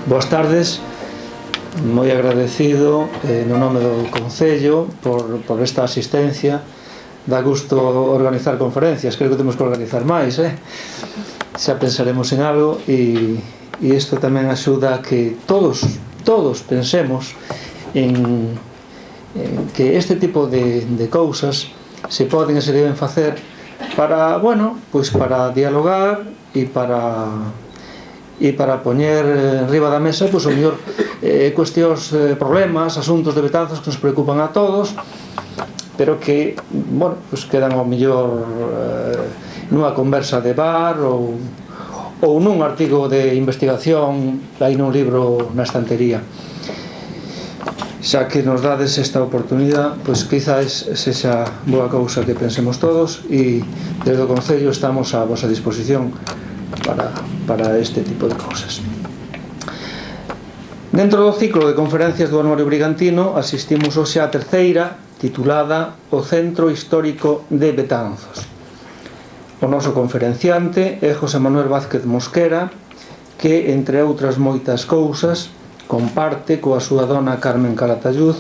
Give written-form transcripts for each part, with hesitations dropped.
Boas tardes, moi agradecido no nome do Concello por esta asistencia. Dá gusto organizar conferencias, creo que temos que organizar máis, xa pensaremos en algo, e isto tamén axuda a que todos pensemos en que este tipo de cousas se poden e se deben facer para, bueno, pois para dialogar e para poñer enriba da mesa, pois, o mellor, cuestións, problemas, asuntos de Betanzos que nos preocupan a todos, pero que, bueno, pois quedan ao mellor nunha conversa de bar ou nun artigo de investigación aí nun libro na estantería. Xa que nos dades esta oportunidade, pois quizás sexa boa cousa que pensemos todos, e desde o Concello estamos á vosa disposición para este tipo de cousas. Dentro do ciclo de conferencias do Anuario Brigantino asistimos hoxe á terceira, titulada O Centro Histórico de Betanzos. O noso conferenciante é José Manuel Vázquez Mosquera, que, entre outras moitas cousas, comparte coa súa dona Carmen Calatayud,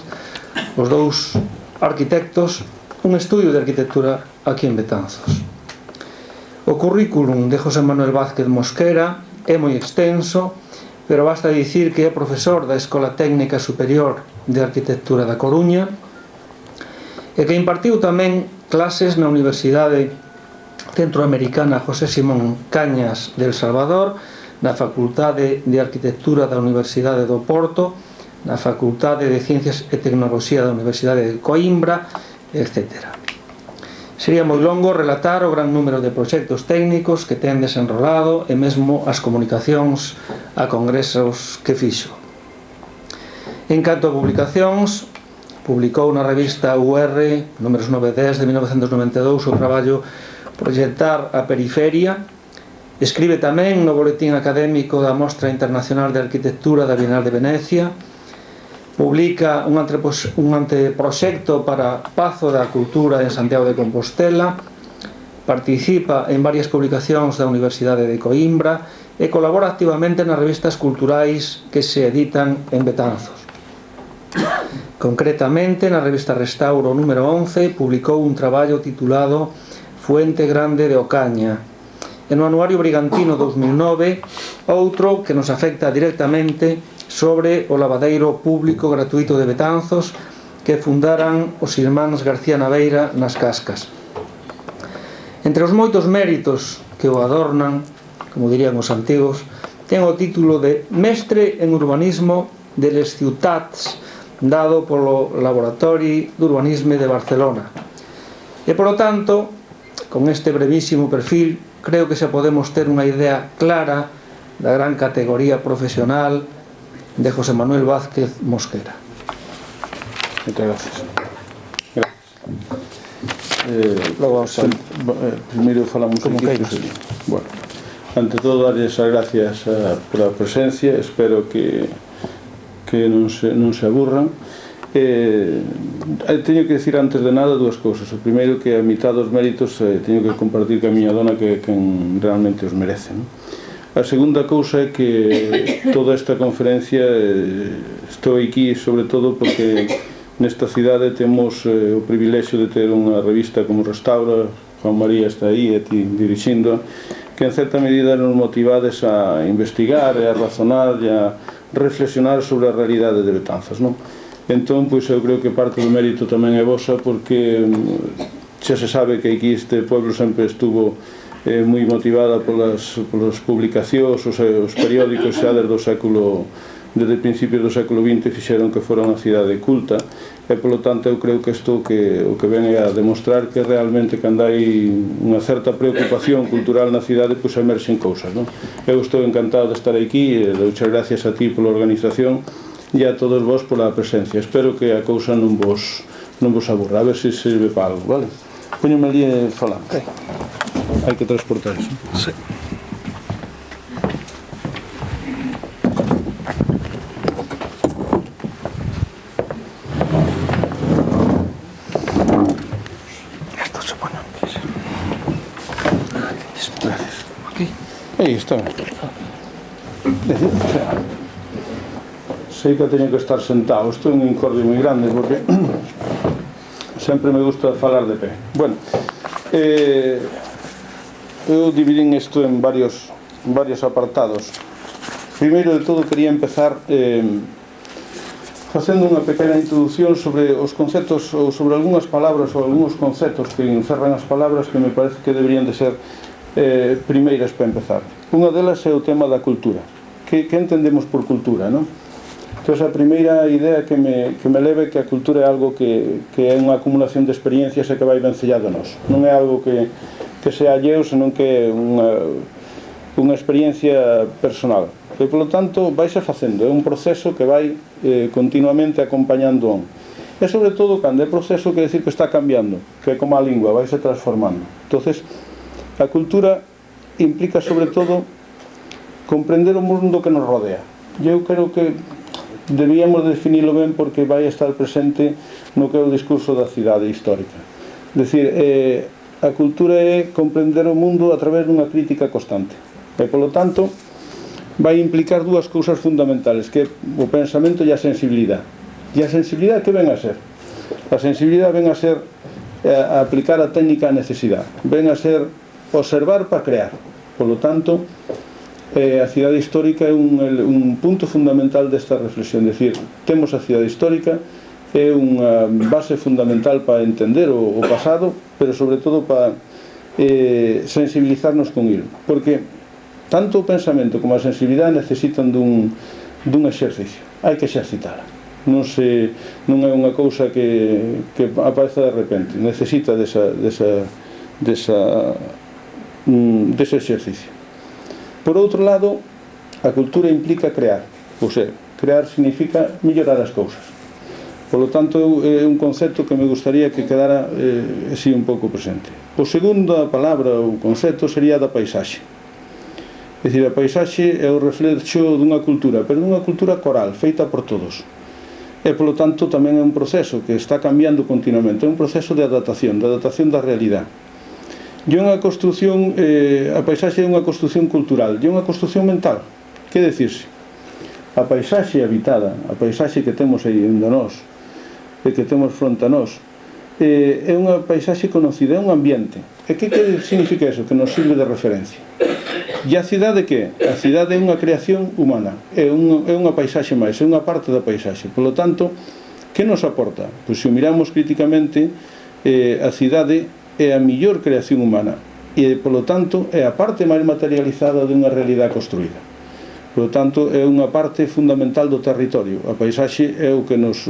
os dous arquitectos, un estudio de arquitectura aquí en Betanzos. O currículum de José Manuel Vázquez Mosquera é moi extenso, pero basta dicir que é profesor da Escola Técnica Superior de Arquitectura da Coruña e que impartiu tamén clases na Universidade Centroamericana José Simón Cañas de El Salvador, na Facultade de Arquitectura da Universidade do Porto, na Facultade de Ciencias e Tecnoloxía da Universidade de Coimbra, etc. Sería moi longo relatar o gran número de proxectos técnicos que ten desenrolado e mesmo as comunicacións a congresos que fixo. En canto a publicacións, publicou na revista UR, números 9 e 10 de 1992, o traballo Proyectar a Periferia. Escribe tamén no Boletín Académico da Mostra Internacional de Arquitectura da Bienal de Venecia. Publica un anteproxecto para Pazo da Cultura en Santiago de Compostela. Participa en varias publicacións da Universidade de Coimbra e colabora activamente nas revistas culturais que se editan en Betanzos. Concretamente, na revista Restauro número 11 publicou un traballo titulado Fuente Grande de Ocaña, e no Anuario Brigantino 2009 outro que nos afecta directamente sobre o lavadeiro público gratuito de Betanzos que fundaran os irmáns García Naveira nas Cascas. Entre os moitos méritos que o adornan, como dirían os antigos, ten o título de Mestre en Urbanismo de les Ciutats, dado polo Laboratori d'Urbanisme de Barcelona. E, polo tanto, con este brevísimo perfil, creo que xa podemos ter unha idea clara da gran categoría profesional de José Manuel Vázquez Mosquera. Moitas gracias. Logo vamos a... primeiro falamos como aquí. Bueno, ante todo, darles as gracias pola presencia. Espero que non se aburran. Teño que decir antes de nada dúas cousas. O primeiro, que a mitad dos méritos teño que compartir que a miña dona, que quen realmente os merece, non? A segunda cousa é que toda esta conferencia estou aquí sobre todo porque nesta cidade temos o privilexio de ter unha revista como Restaura. Juan María está aí e ti dirixindo, que en certa medida nos motivades a investigar e a razonar e a reflexionar sobre a realidade de Betanzos, non? Entón, pois eu creo que parte do mérito tamén é vosa, porque xa se sabe que aquí este pueblo sempre estuvo moi motivada polas publicacións, os periódicos xa desde principios do século XX fixeron que fora unha cidade culta, e polo tanto eu creo que isto o que ven é a demostrar que realmente cando hai unha certa preocupación cultural na cidade, pois emerxen cousas, non? Eu estou encantado de estar aquí e douche gracias a ti pola organización e a todos vos pola presencia. Espero que a cousa non vos aburra, a ver se sirve para algo, vale? Póñome ali e falamos. Okay. Hai que transportar iso. Sí. Esto se pone antes. Gracias. Aí está. sei que teño que estar sentado. Isto é un incordio moi grande porque sempre me gusta falar de pé. Bueno, eu dividín isto en varios apartados. Primeiro de todo quería empezar facendo unha pequena introducción sobre os conceptos ou sobre algunhas palabras ou algúns conceptos que encerran as palabras que me parece que deberían de ser primeiras para empezar. Unha delas é o tema da cultura. Que entendemos por cultura, non? Entón, a primeira idea que me leve que a cultura é algo que é unha acumulación de experiencias e que vai vencellado a nós. Non é algo que sea alleo, senón que é unha experiencia personal. E, polo tanto, vaise facendo. É un proceso que vai continuamente acompañando. E, sobre todo, cando é proceso, quer decir que está cambiando, que é como a lingua, vaise transformando. Entonces, a cultura implica, sobre todo, comprender o mundo que nos rodea. Eu creo que debíamos definirlo ben porque vai estar presente no que é o discurso da cidade histórica. Decir, a cultura é comprender o mundo a través dunha crítica constante. E, polo tanto, vai implicar dúas cousas fundamentales, que é o pensamento e a sensibilidade. E a sensibilidade que ven a ser? A sensibilidade ven a ser a aplicar a técnica a necesidade. Ven a ser observar para crear. Polo tanto, a cidade histórica é un punto fundamental desta reflexión. É dicir, temos a cidade histórica, é unha base fundamental para entender o pasado, pero sobre todo para sensibilizarnos con ele. Porque tanto o pensamento como a sensibilidade necesitan dun exercicio. Hai que exercitala. Non é unha cousa que aparece de repente. Necesita dese exercicio. Por outro lado, a cultura implica crear. Ou seja, crear significa mellorar as cousas. Por lo tanto, é un concepto que me gustaría que quedara así un pouco presente. O segundo a palabra, o concepto, sería da paisaxe. É dicir, a paisaxe é o reflexo dunha cultura, pero dunha cultura coral, feita por todos. E, polo tanto, tamén é un proceso que está cambiando continuamente. É un proceso de adaptación da realidade. E unha construción, a paisaxe é unha construción cultural, e unha construción mental. Que decirse? A paisaxe habitada, a paisaxe que temos aí en nós, e que temos fronte a nós, é unha paisaxe conocida, é un ambiente. E que significa eso? Que nos sirve de referencia. E a cidade que é? A cidade é unha creación humana, é unha paisaxe máis, é unha parte da paisaxe. Por lo tanto, que nos aporta? Pois se o miramos críticamente, a cidade é a mellor creación humana e, por lo tanto, é a parte máis materializada dunha realidade construída. Por lo tanto, é unha parte fundamental do territorio. A paisaxe é o que nos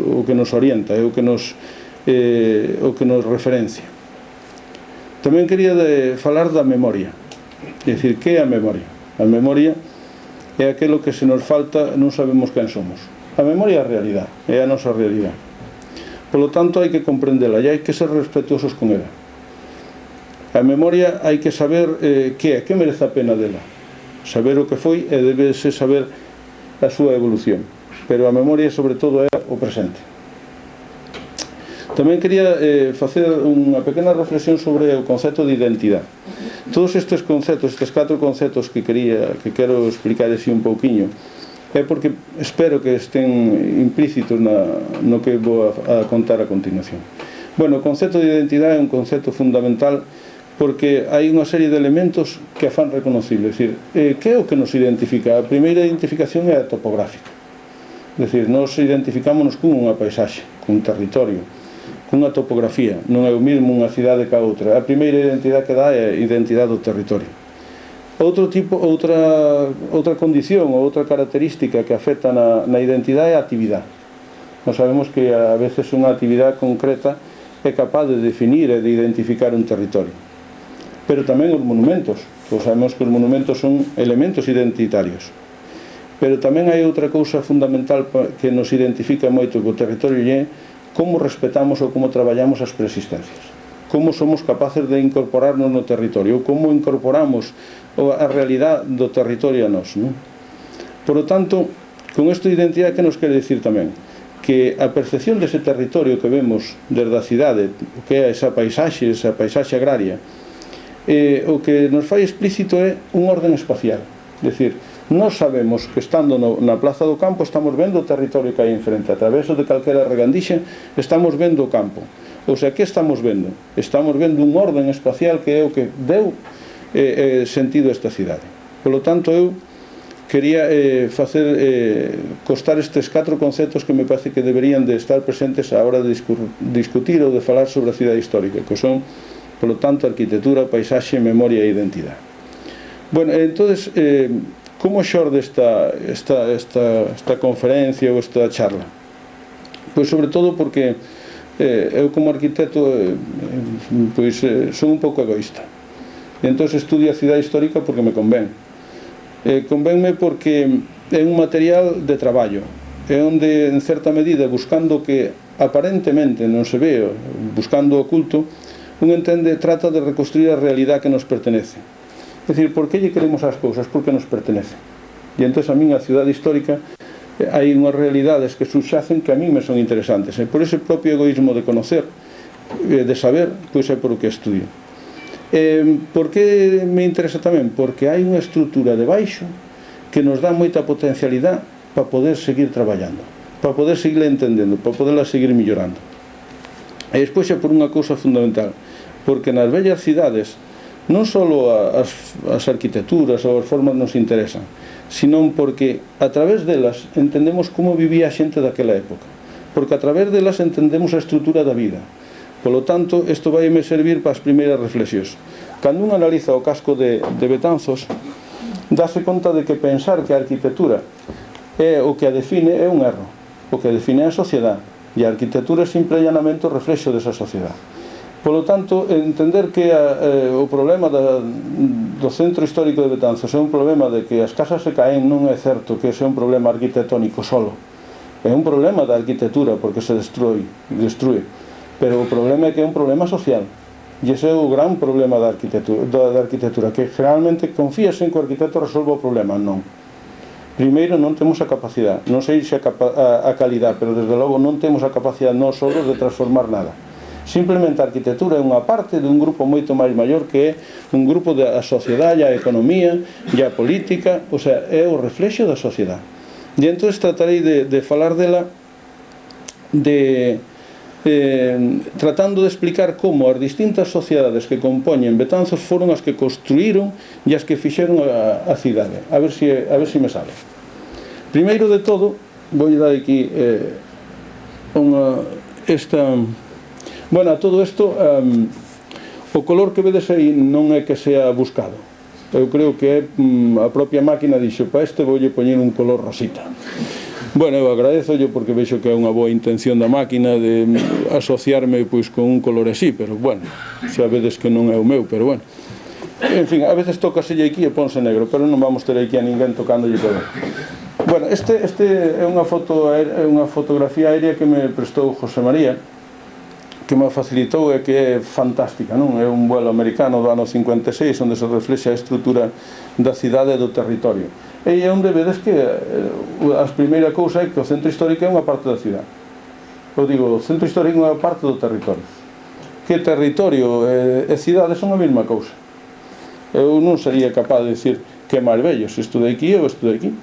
orienta, é o que nos referencia. Tamén quería falar da memoria. É dicir, que é a memoria? A memoria é aquilo que se nos falta, non sabemos quen somos. A memoria é a realidade, é a nosa realidade. Por lo tanto, hai que comprendela e hai que ser respetuosos con ela. A memoria hai que saber que merece a pena dela. Saber o que foi e debese saber a súa evolución. Pero a memoria, sobre todo, é o presente. Tamén quería facer unha pequena reflexión sobre o concepto de identidade. Todos estes conceptos, estes 4 conceptos que quero explicar así un pouquiño, é porque espero que estén implícitos no que vou a contar a continuación. Bueno, o concepto de identidade é un concepto fundamental porque hai unha serie de elementos que a fan reconocible. É dicir, que é o que nos identifica? A primeira identificación é a topográfica. É dicir, nos identificámonos con unha paisaxe, con un territorio, cunha topografía. Non é o mesmo unha cidade que a outra. A primeira identidade que dá é a identidade do territorio. Outra condición ou outra característica que afecta na identidade é a actividade. Nós sabemos que a veces unha actividade concreta é capaz de definir e de identificar un territorio. Pero tamén os monumentos. Pois sabemos que os monumentos son elementos identitarios. Pero tamén hai outra cousa fundamental que nos identifica moito co territorio e é como respetamos ou como traballamos as preexistencias. Como somos capaces de incorporarnos no territorio, ou como incorporamos a realidade do territorio a nós. Por lo tanto, con isto de identidade, que nos quere dicir tamén? Que a percepción dese territorio que vemos desde a cidade, que é esa paisaxe agraria, o que nos fai explícito é un orden espacial. É dicir, Nós sabemos que estando na Plaza do Campo estamos vendo o territorio que hai enfrente, a través de calquera regandixa estamos vendo o campo. O sea, que estamos vendo? Estamos vendo un orden espacial que é o que deu sentido a esta cidade. Polo tanto, eu quería costar estes 4 conceptos que me parece que deberían de estar presentes a hora de discutir ou de falar sobre a cidade histórica, que son, polo tanto, arquitectura, paisaxe, memoria e identidade. Bueno, entonces, como xorde esta conferencia ou esta charla? Pois sobre todo porque eu como arquitecto pois son un pouco egoísta. Entón estudio a cidade histórica porque me convén. Convénme porque é un material de traballo, é onde en certa medida, buscando que aparentemente non se ve, buscando oculto, un entende, trata de reconstruir a realidade que nos pertenece. É dicir, por que lle queremos as cousas? Porque nos pertenece. E entón a min a cidade histórica hai unhas realidades que subxacen que a min me son interesantes. E por ese propio egoísmo de conocer, de saber, pois é por o que estudio. Por que me interesa tamén? Porque hai unha estrutura de baixo que nos dá moita potencialidade para poder seguir traballando, para poder seguir entendendo, para poderla seguir millorando. E despois é por unha cousa fundamental, porque nas vellas cidades non só as arquitecturas ou as formas nos interesan, senón porque a través delas entendemos como vivía a xente daquela época, porque a través delas entendemos a estrutura da vida. Polo tanto, isto vai me servir para as primeiras reflexións. Cando un analiza o casco de Betanzos, dáse conta de que pensar que a arquitectura é o que a define é un erro. O que a define é a sociedade, e a arquitectura é simple e llanamente o reflexo desa sociedade. Polo tanto, entender que o problema do centro histórico de Betanzos é un problema de que as casas se caen, non é certo que ese é un problema arquitectónico solo. É un problema da arquitectura porque se destrúe. Pero o problema é que é un problema social. E ese é o gran problema da arquitectura, que generalmente confíase en que o arquitecto resolva o problema. Non. Primeiro, non temos a capacidade, non sei se a calidad, pero desde logo non temos a capacidade nós solos de transformar nada. Simplemente a arquitectura é unha parte de un grupo moito máis maior que é un grupo da sociedade, a economía e a política, o sea, é o reflexo da sociedade. E entón tratarei de falar dela tratando de explicar como as distintas sociedades que compoñen Betanzos foron as que construíron e as que fixeron a cidade. A ver se me sale. Primeiro de todo, vou dar aquí bueno, a todo isto, o color que vedes aí non é que sea buscado. Eu creo que é a propia máquina dixo, para este voulle poñer un color rosita. Bueno, eu agradezo porque vexo que é unha boa intención da máquina de asociarme pois con un color así, pero bueno, xa vedes que non é o meu, pero bueno. En fin, a veces tocaselle aquí e ponse negro, pero non vamos ter aquí a ninguén tocándolle todo. Bueno, este é unha fotografía aérea que me prestou José María, que me facilitou e que é fantástica, non? É un vuelo americano do ano 56 onde se reflexa a estrutura da cidade e do territorio. E é onde vedes que a primeira cousa é que o centro histórico é unha parte da cidade. Eu digo, o centro histórico é unha parte do territorio. Que territorio e cidade son a mesma cousa. Eu non sería capaz de decir que é máis bello se estou aquí ou estou aquí.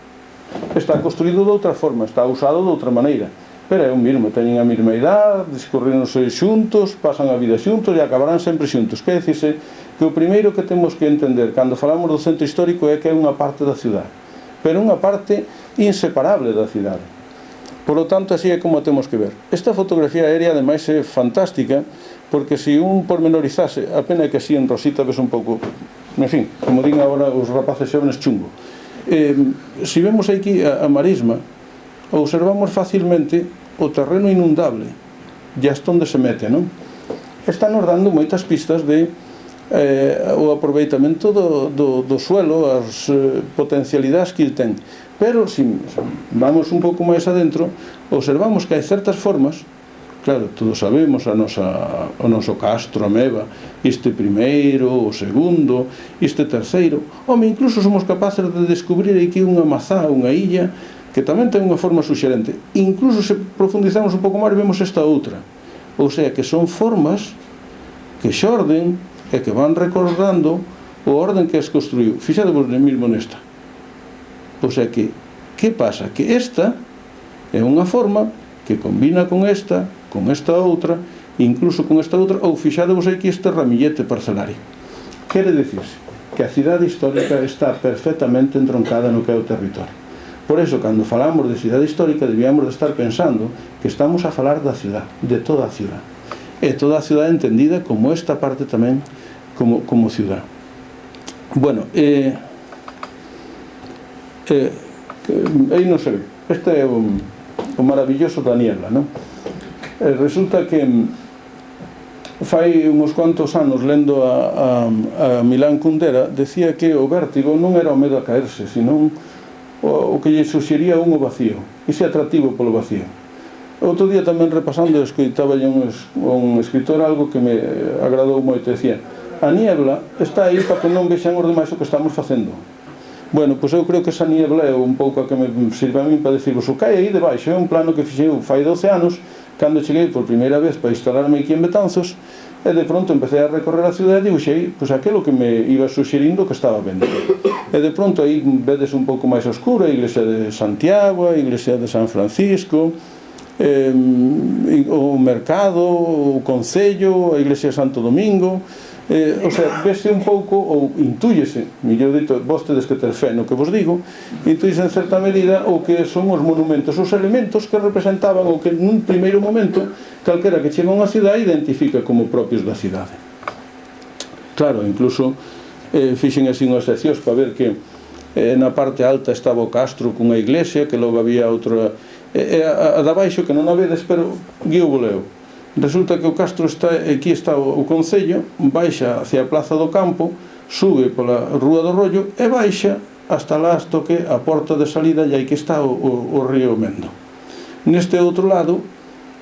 Está construído de outra forma, está usado de outra maneira. Pero é o mesmo, teñen a mesma idade, discorrense xuntos, pasan a vida xuntos e acabarán sempre xuntos. Quer dicirse que o primeiro que temos que entender cando falamos do centro histórico é que é unha parte da cidade, pero unha parte inseparable da cidade. Por lo tanto, así é como temos que ver. Esta fotografía aérea, ademais, é fantástica, porque se un pormenorizase, a pena é que así en rosita ves un pouco, en fin, como din agora os rapaces xóvenes, chungo. Se vemos aquí a marisma, observamos facilmente o terreno inundable e hasta onde se mete, non? Está nos dando moitas pistas de o aproveitamento do suelo, as potencialidades que il ten. Pero se vamos un pouco máis adentro, observamos que hai certas formas, claro, todos sabemos o noso castro, a Meva, este primeiro, o segundo, este terceiro, incluso somos capaces de descubrir aquí unha mazá, unha illa, que tamén ten unha forma suxerente. Incluso se profundizamos un pouco máis vemos esta outra. Ou sea, que son formas que xorden e que van recordando o orden que es construíu. Fixadevos mesmo nesta. O sea que pasa? Que esta é unha forma que combina con esta outra, incluso con esta outra, ou fixadevos aquí este ramillete parcelario. Quere dicirse que a cidade histórica está perfectamente entroncada no que é o territorio. Por eso, cando falamos de cidade histórica, debíamos de estar pensando que estamos a falar da cidade, de toda a cidade. E toda a cidade entendida como esta parte tamén como cidade. Bueno, aí non se ve. Este é o maravilloso da niebla, non? Resulta que fai uns cuantos anos, lendo a Milán Kundera, decía que o vértigo non era o medo a caerse, senón o que lle suxería un vacío, ese atractivo polo vacío. Outro día tamén repasando, escoitaba un escritor algo que me agradou moito, decía: a niebla está aí para que non vexan os demais o que estamos facendo. Bueno, pois eu creo que esa niebla é un pouco a que me sirve a min para decirvos: o que hai aí debaixo é un plano que fixei fai 12 anos, cando cheguei por primeira vez para instalarme aquí en Betanzos, e de pronto empecé a recorrer a cidade e dibuixei pois aquilo que me iba suxerindo que estaba vendo. E de pronto aí vedes un pouco máis oscura a iglesia de Santiago, a iglesia de San Francisco, o mercado, o concello, a iglesia de Santo Domingo. O sea, vese un pouco, ou intúyese, mellor dito, vos tedes que ter fe no que vos digo, intúyese en certa medida o que son os monumentos, os elementos que representaban o que nun primeiro momento calquera que chega a unha cidade identifica como propios da cidade. Claro, incluso fixen así unhas seccións para ver que na parte alta estaba o castro cunha iglesia, que logo había outra, a da baixo que non a vedes, pero guío leo. Resulta que o castro está, aquí está o concello, baixa hacia a Plaza do Campo, sube pola Rúa do Rollo e baixa hasta lá hasta que a porta de salida, e aí que está o río Mendo. Neste outro lado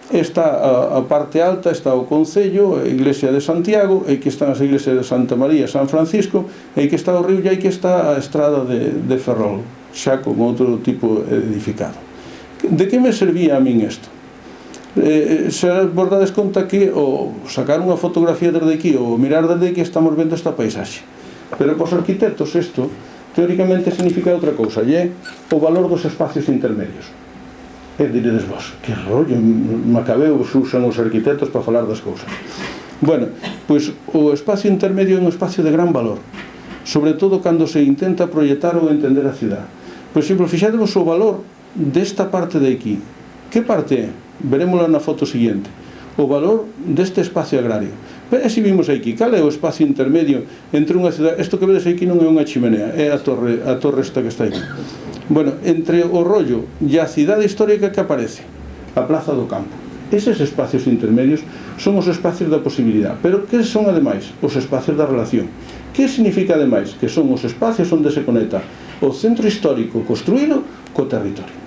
está a parte alta, está o concello, a iglesia de Santiago, e aquí están as iglesias de Santa María, San Francisco, e aí que está o río, e aí que está a estrada de Ferrol, xa con outro tipo edificado. De que me servía a min isto? Se vos dades conta que o sacar unha fotografía desde aquí ou mirar desde aquí estamos vendo esta paisaxe, pero para os arquitectos isto teóricamente significa outra cousa, e é o valor dos espacios intermedios. E diredes vos, que rollo macabeos usan os arquitectos para falar das cousas. Bueno, pois o espacio intermedio é un espacio de gran valor, sobre todo cando se intenta proyectar ou entender a cidade. Por exemplo, fixadevos o valor desta parte de aquí. Que parte é? Verémosla na foto seguinte. O valor deste espacio agrario. Pero se vimos aquí, cal é o espacio intermedio entre unha cidade? Isto que vedes aquí non é unha chimenea, é a torre esta que está aquí. Bueno, entre o rollo e a cidade histórica que aparece, a Plaza do Campo. Eses espacios intermedios son os espacios da posibilidade. Pero que son ademais? Os espacios da relación. Que significa ademais? Que son os espacios onde se conecta o centro histórico construído co territorio.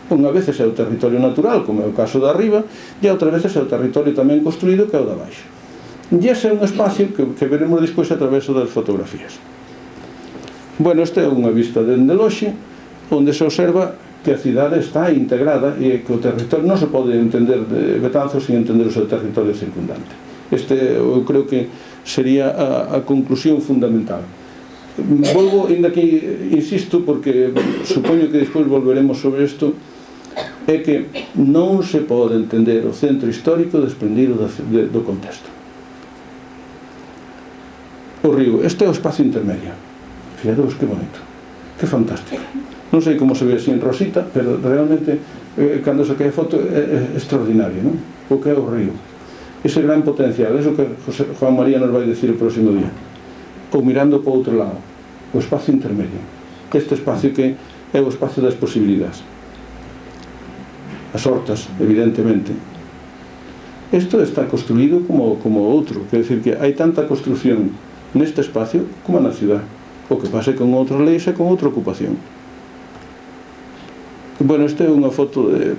Unha vez é o territorio natural, como é o caso da arriba, e outra vez é o territorio tamén construído, que é o da baixo. E ese é un espacio que veremos despois a través das fotografías. Bueno, esta é unha vista dende lonxe, onde se observa que a cidade está integrada e que o territorio non se pode entender de Betanzos sin entender o seu territorio circundante. Este eu creo que sería a conclusión fundamental. Volvo, ainda que insisto, porque supoño que despois volveremos sobre isto, é que non se pode entender o centro histórico desprendido do contexto. O río, este é o espacio intermedio. Fíjate que bonito, que fantástico. Non sei como se ve así en rosita, pero realmente cando se cae a foto é extraordinario, non? O que é o río, ese gran potencial, eso que Juan María nos vai dicir o próximo día. Ou mirando para o outro lado, o espacio intermedio, este espacio que é o espacio das posibilidades. As hortas, evidentemente. Isto está construído como outro, quer decir que hai tanta construción neste espacio como na cidade. O que pase con outras leis e con outra ocupación. Bueno, esta é unha foto de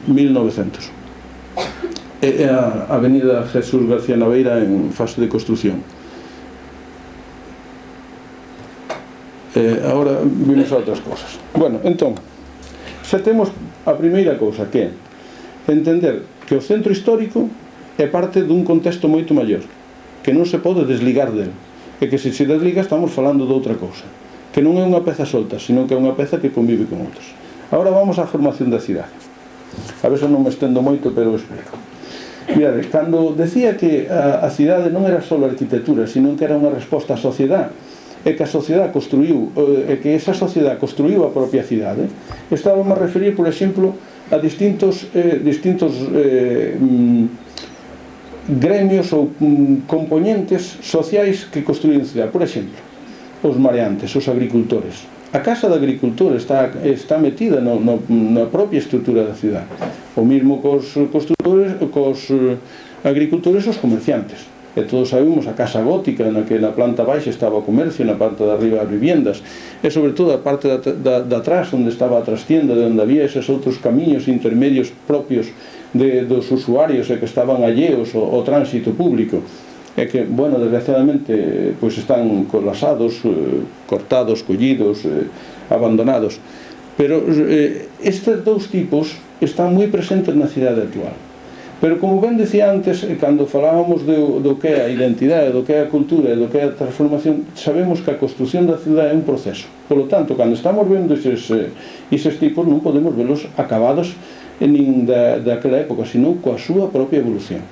1900. É a avenida Jesús García Naveira en fase de construción. Agora vimos a outras cousas. Bueno, entón, xa temos a primeira cousa, que é entender que o centro histórico é parte dun contexto moito maior, que non se pode desligar del, e que se desliga estamos falando de outra cousa. que non é unha peza solta, sino que é unha peza que convive con outros. Agora vamos á formación da cidade. A ver se non me estendo moito, pero o explico. Mirade, cando decía que a cidade non era só a arquitectura, sino que era unha resposta á sociedade, e que a sociedade construiu, e que esa sociedade construiu a propia cidade, estábamos a referir, por exemplo, a distintos gremios ou componentes sociais que construían cidade. Por exemplo, os mareantes, os agricultores. A Casa de Agricultor está metida na propia estrutura da cidade. O mesmo cos construtores, cos agricultores e os comerciantes. E todos sabemos a Casa Gótica, na que na planta baixa estaba o comercio, na parte de arriba as viviendas, e sobre todo a parte de atrás, onde estaba a trastienda, onde había eses outros camiños intermedios propios dos usuarios e que estaban alleos ao tránsito público. É que, bueno, desgraciadamente, pois están colapsados, cortados, collidos, abandonados. Pero estes dous tipos están moi presentes na cidade actual. Pero, como ben decía antes, cando falábamos do que é a identidade, do que é a cultura e do que é a transformación, sabemos que a construción da cidade é un proceso. Por lo tanto, cando estamos vendo eses tipos, non podemos velos acabados nin daquela época, sino coa súa propia evolución.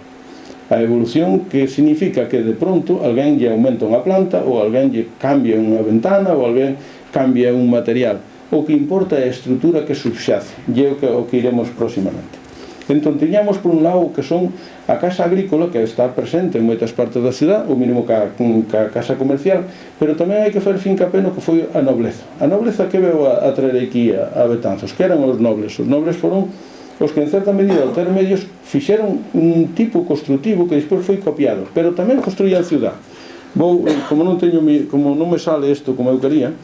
A evolución que significa que de pronto alguén lle aumenta unha planta, ou alguén lle cambia unha ventana, ou alguén cambia un material. O que importa é a estrutura que subxace, e é o que iremos próximamente. Entón, tiñamos por un lado que son a casa agrícola, que está presente en moitas partes da cidade, o mínimo que a casa comercial, pero tamén hai que fazer fincapé no que foi a nobleza. A nobleza que veu a traer aquí a Betanzos, que eran os nobles. Os nobles foron os que en certa medida, ao ter medios, fixeron un tipo construtivo que despois foi copiado, pero tamén construían ciudad. Como non me sale isto como eu quería,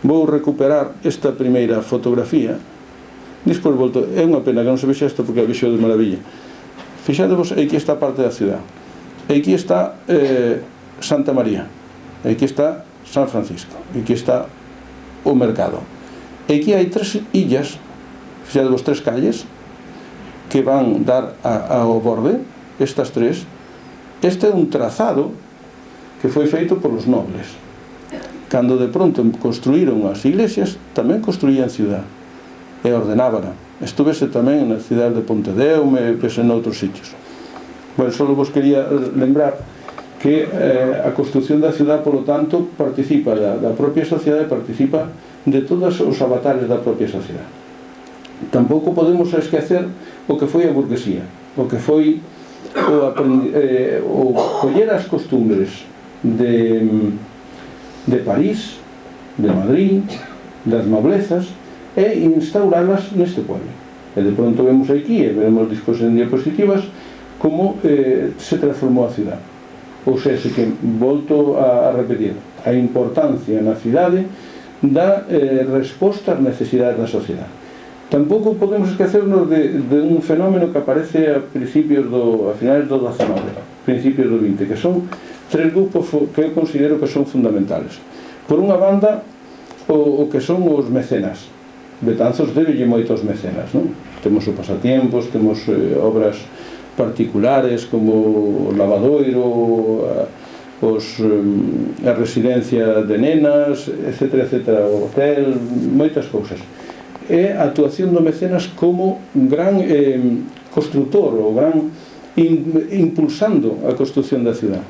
vou recuperar esta primeira fotografía. Despois volto, é unha pena que non se vexa isto porque a vexo de maravilla. Fixadevos, aquí está parte da ciudad, aquí está Santa María, aquí está San Francisco, aquí está o mercado, aquí hai 3 illas, fixadevos 3 calles que van dar ao borde, estas 3. Este é un trazado que foi feito polos nobles. Cando de pronto construíron as iglesias, tamén construían ciudad e ordenábana. Estuvese tamén na cidade de Pontedeume e en outros sitios. Bueno, só vos quería lembrar que a construción da ciudad, polo tanto, participa da propia sociedade, participa de todos os avatares da propia sociedade. Tampouco podemos esquecer o que foi a burguesía, o que foi o coller as costumbres de París, de Madrid, das noblezas, e instauralas neste pueblo. E de pronto vemos aquí, e veremos despois en diapositivas, como se transformou a cidade. Ou seja, que volto a repetir, a importancia na cidade da resposta ás necesidades da sociedade. Tampouco podemos esquecernos de un fenómeno que aparece a finales do 19, principios do 20, que son 3 grupos que eu considero que son fundamentales. Por unha banda, o que son os mecenas. Betanzos debelle moitos mecenas, non? Temos o pasatiempos, temos obras particulares como o lavadoiro, a residencia de nenas, etc., o hotel, moitas cousas. É a actuación do mecenas como un gran construtor, ou gran impulsando a construción da cidade.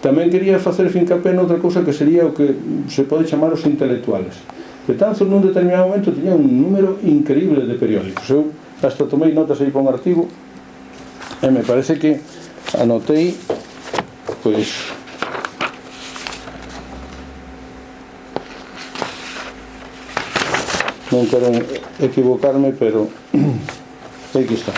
Tamén quería facer fincapé noutra cousa que sería o que se pode chamar os intelectuales. Betanzos nun determinado momento tiña un número increíble de periódicos. Eu hasta tomei notas aí para un artigo e me parece que anotei, pois, non quero equivocarme, pero aquí está.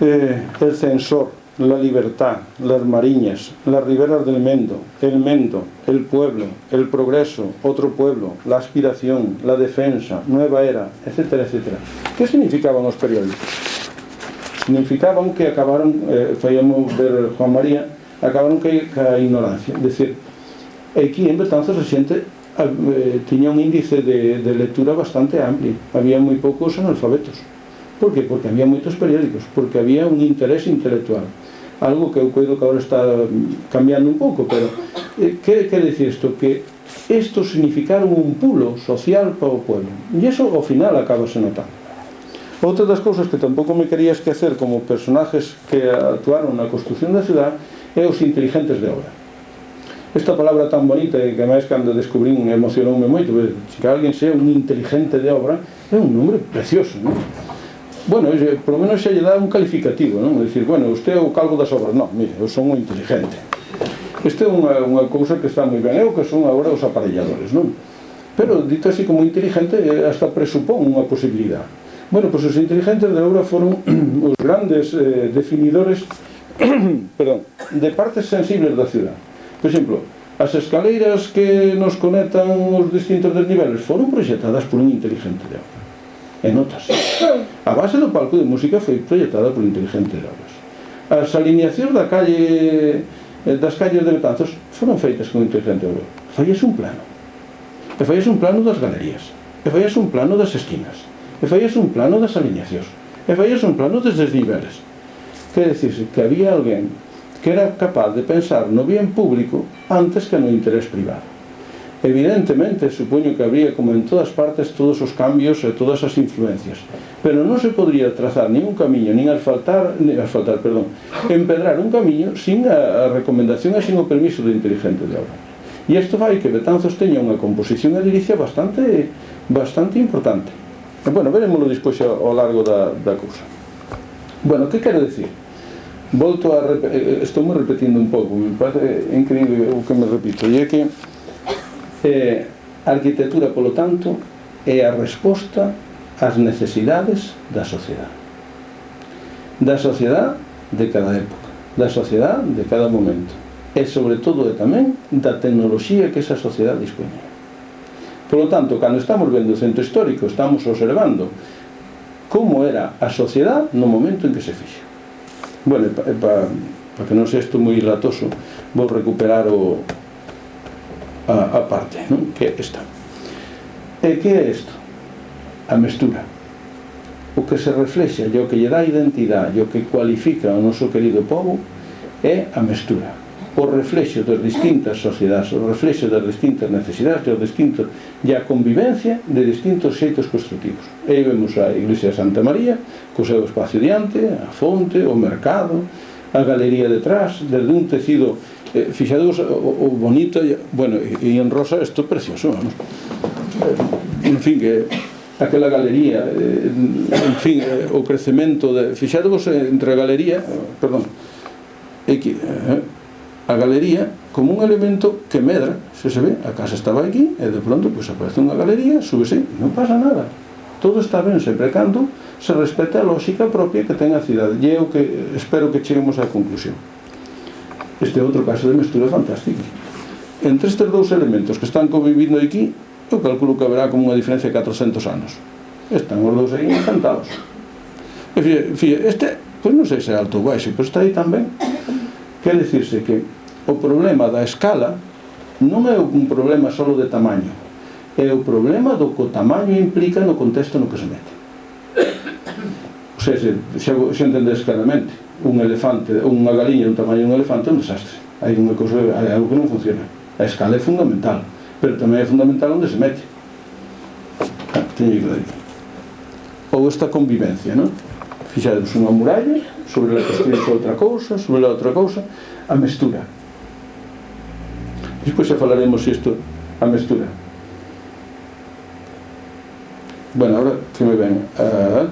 El Censor, La Libertad, Las Mariñas, Las Riberas del Mendo, El Pueblo, El Progreso, Otro Pueblo, La Aspiración, La Defensa, Nueva Era, etc., etc. Que significaban os periódicos? Significaban que acabaron, fallamos ver Juan María, acabaron ca ignorancia. É dicir, aquí en Betanzos a xente tiña un índice de lectura bastante amplio, había moi poucos analfabetos. Por qué? Porque había moitos periódicos, porque había un interés intelectual, algo que eu coido que agora está cambiando un pouco, pero que quere dicir isto? Que estos significaron un pulo social para o pueblo, e iso ao final acabase notando. Outra das cousas que tampouco me quería esquecer como personajes que actuaron na construción da cidade é os inteligentes de obra. Esta palabra tan bonita que máis cando descubrín emocionoume moito, que alguén sea un inteligente de obra é un nombre precioso, non? Bueno, por lo menos xa lle dá un calificativo, non? Dicir, bueno, usted é o calvo das obras. Non, mire, eu son un inteligente. Esta é unha cousa que está moi ben. É o que son agora os aparelladores, non? Pero, dito así como inteligente, hasta presupón unha posibilidade. Bueno, pois os inteligentes de obra foron os grandes definidores perdón, de partes sensibles da cidade. Por exemplo, as escaleiras que nos conectan os distintos desniveles foron proxectadas por un inteligente de obra. E notas. A base do palco de música foi proxectada por inteligente de obras. As alineacións das calles de Betanzos foron feitas con inteligente de obra. Fallase un plano. E fallase un plano das galerías. E fallase un plano das esquinas. E fallase un plano das alineacións. E fallase un plano dos desniveles. Quer dicirse que había alguén que era capaz de pensar no bien público antes que no interés privado. Evidentemente, supoño que habría, como en todas partes, todos os cambios e todas as influencias, pero non se podría trazar nin un camiño, nin empedrar un camiño sin a recomendación e sin o permiso do inteligente de obra. E isto fai que Betanzos teña unha composición edilicia bastante importante. E, bueno, veremoslo despois ao largo da cousa. Bueno, que quero dicir? Estou me repetindo un pouco, me parece increíble o que me repito, e é que a arquitectura, polo tanto, é a resposta ás necesidades da sociedade de cada época, da sociedade de cada momento, e sobre todo tamén da tecnoloxía que esa sociedade dispoñía. Polo tanto, cando estamos vendo o centro histórico, estamos observando como era a sociedade no momento en que se fixo. Bueno, para que non sea isto moi latoso, vou recuperar a parte, non? Que é esta. E que é isto? A mestura. O que se reflexa e o que lle dá identidade e o que cualifica o noso querido povo é a mestura. O reflexo das distintas sociedades, o reflexo das distintas necesidades e a convivencia de distintos xeitos constructivos. E aí vemos a iglesia de Santa María, co seu espacio diante, a fonte, o mercado, a galería detrás, desde un tecido fixados o bonito, bueno, e en rosa isto é precioso, vamos. En fin, que aquela galería, en fin, o crecemento fixados entre a galería, perdón, a galería como un elemento que medra, se ve, a casa estaba aquí e de pronto pues aparece unha galería, súbese, non pasa nada, todo está ben sempre cando se respeta a lógica propia que ten a cidade, e é o que espero que cheguemos á conclusión. Este é outro caso de mestura fantástico. Entre estes dous elementos que están convivindo aquí, eu calculo que haberá como unha diferencia de 400 anos. Están os dous aí encantados. E fíjate, este, pois non sei se é alto ou baixo, pero está aí tamén. Quer dicirse que o problema da escala non é un problema só de tamaño, é o problema do que o tamaño implica no contexto no que se mete. O sea, se entendes claramente, un elefante, unha galiña do tamaño dun elefante é un desastre, hai algo que non funciona. A escala é fundamental, pero tamén é fundamental onde se mete. Teño que decir. Ou esta convivencia, non? Fixados unha muralla, sobre a construís outra cousa, sobre a outra cousa, a mestura. Despois xa falaremos isto, a mestura. Bueno, agora que me ven as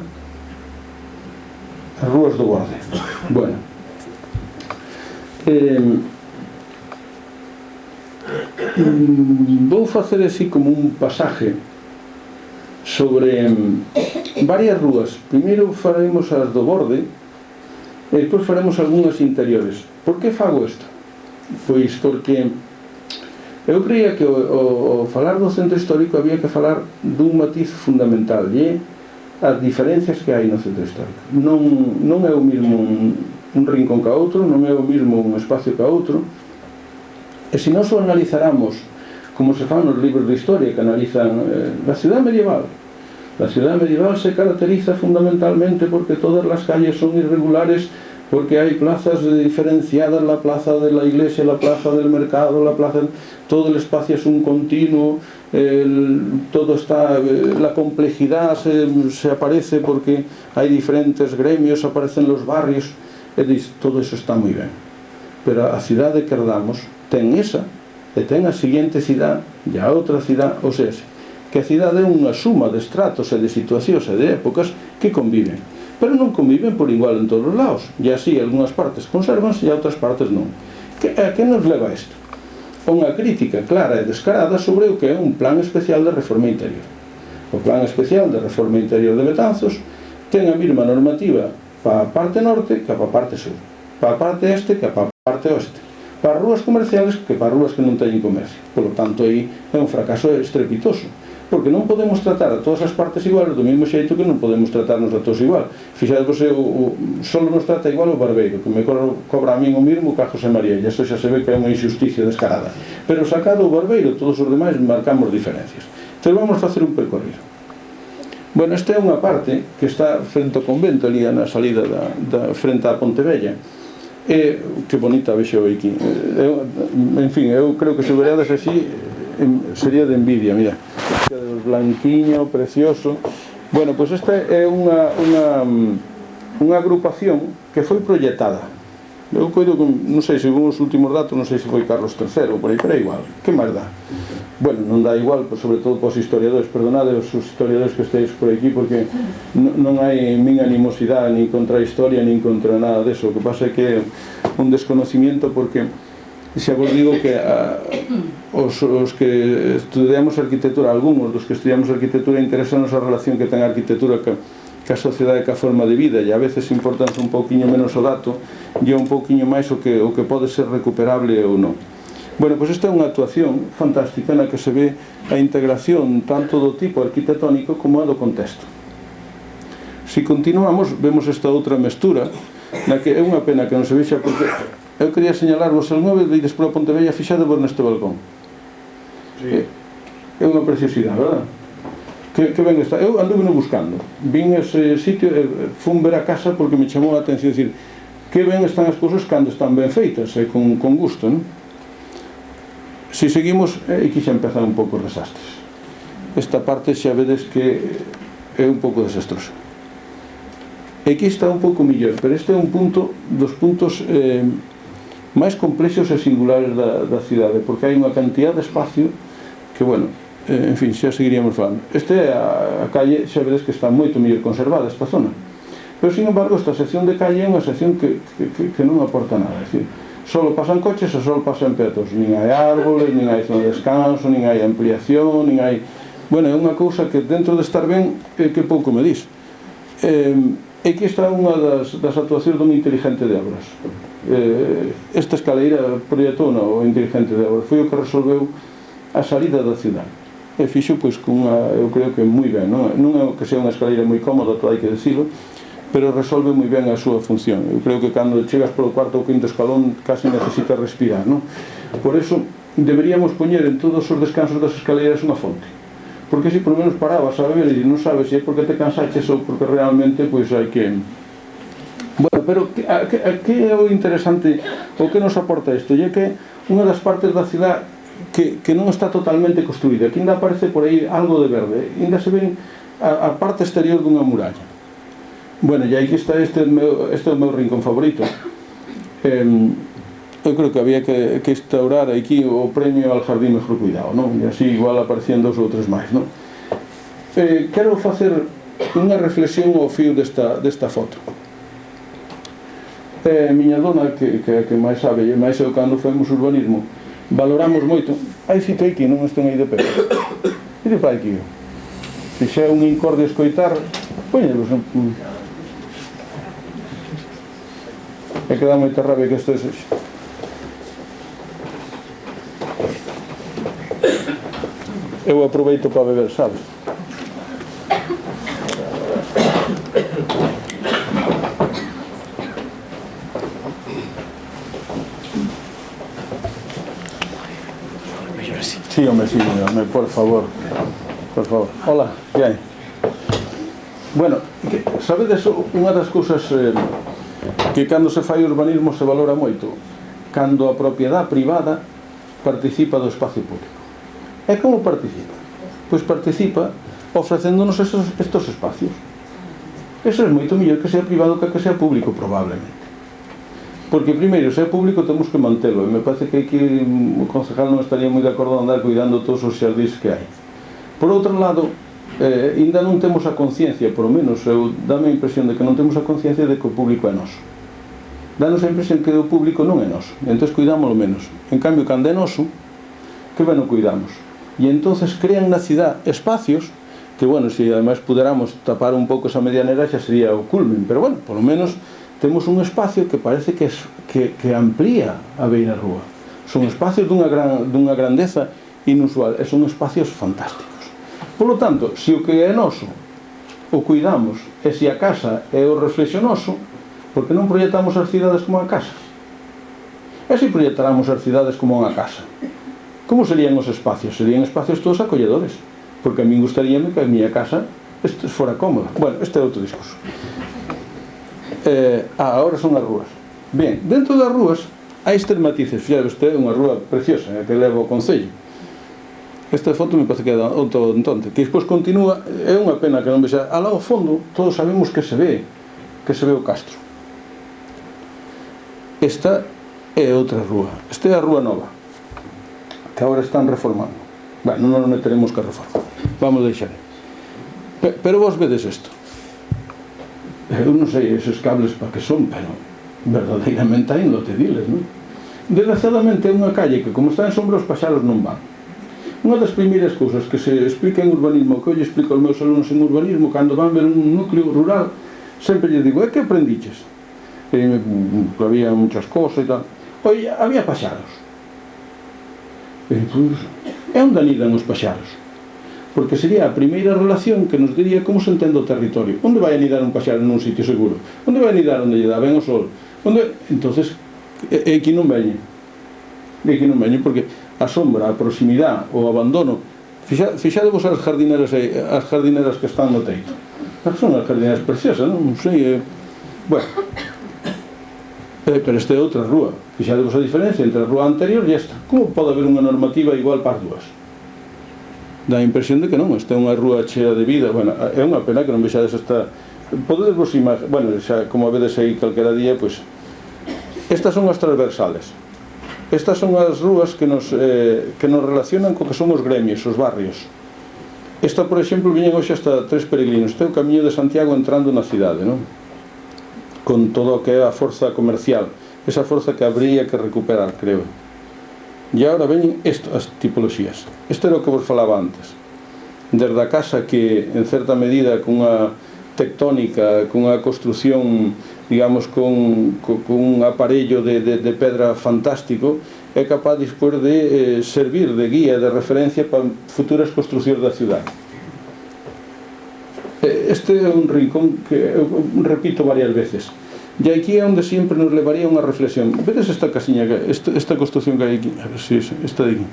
rúas do Borde. Bueno, vou facer así como un pasaje sobre varias rúas. Primeiro faremos as do Borde e despois faremos algunhas interiores. Por que fago isto? Pois porque eu creía que ao falar do centro histórico había que falar dun matiz fundamental, e as diferencias que hai no centro histórico. Non é o mesmo un rincón que outro, non é o mesmo un espacio que outro, e se nós o analizáramos como se fan nos libros de historia que analizan a cidade medieval. A cidade medieval se caracteriza fundamentalmente porque todas as calles son irregulares porque hai plazas diferenciadas, la plaza de la iglesia, la plaza del mercado, la plaza... todo el espacio es un continuo, todo está... la complejidad se aparece porque hai diferentes gremios, aparecen los barrios, todo eso está moi ben, pero a cidade que herdamos ten esa, e ten a seguinte cidade e a outra cidade, ou seja, que a cidade é unha suma de estratos e de situacións e de épocas que conviven, pero non conviven por igual en todos os lados, e así algunhas partes conservanse e outras partes non. A que nos leva isto? Unha crítica clara e descarada sobre o que é un plan especial de reforma interior. O plan especial de reforma interior de Betanzos ten a mesma normativa para a parte norte que para a parte sur, para a parte este que para a parte oeste, para as rúas comerciales que para as rúas que non teñen comercio. Por lo tanto, aí é un fracaso estrepitoso, porque non podemos tratar a todas as partes iguales do mesmo xeito que non podemos tratarnos a todos igual. Fixadevos, solo nos trata igual o barbeiro, que me cobra a min o mesmo que a José María, e iso xa se ve que é unha injusticia descarada. Pero sacado o barbeiro, todos os demais marcamos diferencias. Entón vamos facer un percorrido. Bueno, esta é unha parte que está frente ao convento, ali na salida frente á Pontevella. Que bonita vexo aquí. En fin, eu creo que se vereades así sería de envidia, mira, blanquiño, precioso. Bueno, pois esta é unha agrupación que foi proyectada. Eu coido que, non sei, según os últimos datos, non sei se foi Carlos III ou por aí, pero é igual, que máis dá? Bueno, non dá igual, sobre todo para os historiadores, perdonade os historiadores que estéis por aquí, porque non hai min animosidade nin contra a historia, nin contra nada deso. O que pasa é que é un desconocimiento, porque xa vos digo que os que estudiamos arquitectura, algúns dos que estudiamos arquitectura, interesanos a relación que ten a arquitectura que a sociedade, que a forma de vida, e a veces importanse un pouquiño menos o dato e un pouquiño máis o que pode ser recuperable ou non. Bueno, pois esta é unha actuación fantástica na que se ve a integración tanto do tipo arquitectónico como a do contexto. Se continuamos, vemos esta outra mestura, na que é unha pena que non se vexa, porque eu quería señalarvos algunha vez de despois a Pontevella, fixadevos neste balcón. Sí. É unha preciosidade, verdad? Que ben está. Eu anduve buscando, vin ese sitio, fun ver a casa porque me chamou a atención, decir, que ben están as cousas cando están ben feitas e con gusto, non? Se seguimos, aquí xa empezan un pouco os desastres. Esta parte xa vedes que é un pouco desastrosa. Aquí está un pouco millor, pero este é un punto dos puntos máis complexos e singulares da cidade, porque hai unha cantidad de espacio que, bueno, en fin, xa seguiríamos falando. Esta é a calle, xa vedes que está moito mellor conservada esta zona, pero sin embargo esta sección de calle é unha sección que non aporta nada. É dicir, solo pasan coches e solo pasan peatóns, nin hai árboles, nin hai zona de descanso, nin hai ampliación, nin hai... Bueno, é unha cousa que dentro de estar ben que pouco me dis. Aquí está unha das actuacións dun inteligente de obras. Esta escaleira proyectou o inteligente de obras, foi o que resolveu a salida da cidade. E fixo, pois, eu creo que moi ben, non é que sea unha escaleira moi cómoda, todo hai que decirlo, pero resolve moi ben a súa función. Eu creo que cando chegas polo cuarto ou quinto escalón casi necesitas respirar, non? Por eso deberíamos poñer en todos os descansos das escaleiras unha fonte, porque se por lo menos parabas a beber e non sabes se é porque te cansaches ou porque realmente pois hai que... Bueno, pero que é o interesante, o que nos aporta isto? E é que unha das partes da cidade que non está totalmente construída, que ainda aparece por aí algo de verde, ainda se ven a parte exterior dunha muralla. Bueno, e aquí está, este é o meu rincón favorito. Eu creo que había que instaurar aquí o premio al jardín mejor cuidado, non? E así igual aparecían dos ou tres máis, non? Quero facer unha reflexión ao fío desta foto. Miña dona, que máis sabe, e máis eu cando fomos urbanismo, valoramos moito. Hai sitio aquí, non estén aí de pé. E de para aquí. Se xa é un incorde escoitar, poñelos e que dá moita rabia que isto é xo. Eu aproveito para beber, sabes? Sí, hombre, por favor. Por favor. Hola, que hai? Bueno, sabedes, unha das cousas que cando se fai urbanismo se valora moito cando a propiedade privada participa do espacio público. E como participa? Pois participa ofrecéndonos estos espacios. Eso é moito mellor que sea privado que sea público, probablemente. Porque primeiro, se é público, temos que mantelo, e me parece que aquí o concejal non estaría moi de acordo de andar cuidando todos os xardís que hai. Por outro lado, ainda non temos a conciencia, por lo menos dame a impresión de que non temos a conciencia de que o público é noso. Danos a impresión que o público non é noso, entón cuidámoslo menos. En cambio, cando é noso, que ben o cuidamos. E entonces crean na cidade espacios que, bueno, se ademais puderamos tapar un pouco esa medianera xa sería o culmen, pero bueno, por lo menos temos un espacio que parece que amplía a beira rúa. Son espacios dunha grandeza inusual, e son espacios fantásticos. Por lo tanto, se o que é noso o cuidamos, e se a casa é o reflexo noso, porque non proyectamos as cidades como a casa? E se proyectáramos as cidades como unha casa? Como serían os espacios? Serían espacios todos acolledores, porque a min gustaríame que a miña casa fora cómoda. Bueno, este é outro discurso. Agora son as rúas. Ben, dentro das rúas hai estes matices. Fíjate, este é unha rúa preciosa que leva o Concello. Esta foto me parece que é outro entonces, que despois continúa. É unha pena que non vexa. Alá ao fondo todos sabemos que se ve o Castro. Esta é outra rúa. Esta é a Rúa Nova, que agora están reformando. Bueno, non nos meteremos que reforma, vamos deixar. Pero vos vedes isto. Eu non sei esos cables para que son, pero verdadeiramente hai un lote diles, non? Desgraciadamente é unha calle que, como está en sombra, os paxaros non van. Unha das primeiras cousas que se explica en urbanismo, que eu lle explico aos meus alumnos en urbanismo, cando van ver un núcleo rural, sempre lle digo, que aprendiches? Había muchas cosas e tal. Oye, había paxaros. É onde anidan os paxaros, porque sería a primeira relación que nos diría como se entende o territorio. Onde vai anidar un paxaro nun sitio seguro? Onde vai anidar onde lle dá ben o sol? Entonces, é que non veñen. É que non veñen, porque a sombra, a proximidade, o abandono. Fixadevos as jardineras que están no teito. Son as jardineras preciosas, non sei. Bueno, pero esta é outra rúa. Fixadevos a diferencia entre a rúa anterior e esta. Como pode haber unha normativa igual para as dúas? Dá a impresión de que non. Esta é unha rúa chea de vida. Bueno, é unha pena que non vexades esta. Podedes vos imaginar. Bueno, xa, como vedes aí calquera día, pois estas son as transversales. Estas son as rúas que nos relacionan co que son os gremios, os barrios. Esta, por exemplo, viñen hoxe hasta 3 peregrinos. Este é o Camiño de Santiago entrando na cidade, non? Con todo o que é a forza comercial, esa forza que habría que recuperar, creo. E agora veñen as tipoloxías. Isto era o que vos falaba antes. Desde a casa que, en certa medida, cunha tectónica, cunha construción, digamos, con un aparello de pedra fantástico, é capaz despois de servir de guía, de referencia para futuras construcións da cidade. Este é un rincón que eu repito varias veces, e aquí é onde sempre nos levaría unha reflexión. Vedes esta casiña, esta construción que hai aquí? A ver se esta de aquí.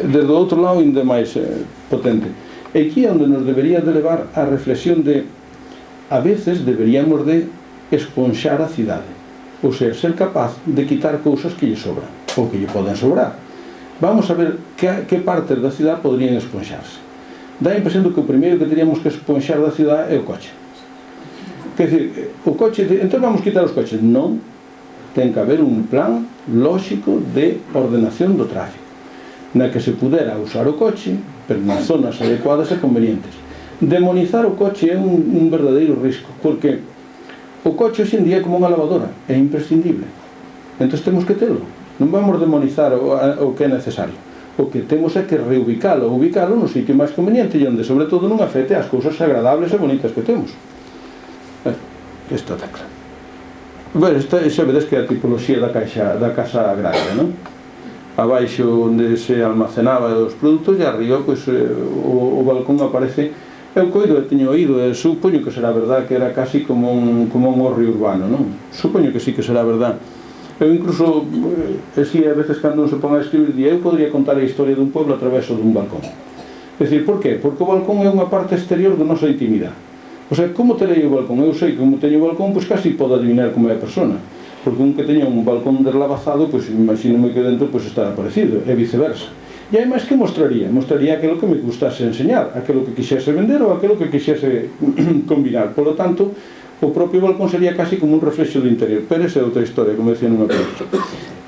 Desde o outro lado ainda máis potente. E aquí é onde nos debería de levar a reflexión de a veces deberíamos de esponxar a cidade, ou ser capaz de quitar cousas que lle sobran ou que lle poden sobrar. Vamos a ver que partes da cidade poderían esponxarse. Dá a impresión de que o primeiro que teríamos que esponxar da cidade é o coche. Quer dizer, o coche, entón vamos quitar os coches. Non, ten que haber un plan lóxico de ordenación do tráfico, na que se pudera usar o coche, pero nas zonas adecuadas e convenientes. Demonizar o coche é un verdadeiro risco, porque o coche hoxe en día é como unha lavadora, é imprescindible. Entón temos que telo. Non vamos demonizar o que é necesario. O que temos é que reubicalo, ubicalo no sitio máis conveniente e onde, sobre todo, non afecte as cousas agradables e bonitas que temos. Esta tecla. Bueno, esta xa vedes que é a tipoloxía da casa agraria, non? Abaixo onde se almacenaba os produtos e arriba, pois, o balcón aparece. Eu coido e teño oído, e supoño que será verdad que era casi como un hórreo urbano, non? Supoño que sí que será verdad. Eu incluso, así a veces cando non se pon a escribir, eu podría contar a historia dun pueblo a través dun balcón. É dicir, por qué? Porque o balcón é unha parte exterior da nosa intimidade. O sea, como terei o balcón? Eu sei que como teño o balcón, pois casi podo adivinar como é a persona, porque un que teña un balcón deslavazado, pois imagínome que dentro pois estará parecido, e viceversa. E aí máis que mostraría? Mostraría aquilo que me gustase enseñar, aquilo que quixese vender ou aquilo que quixese combinar. Por lo tanto, o propio balcón sería casi como un reflexo do interior, pero esa é outra historia, como decía nunha película.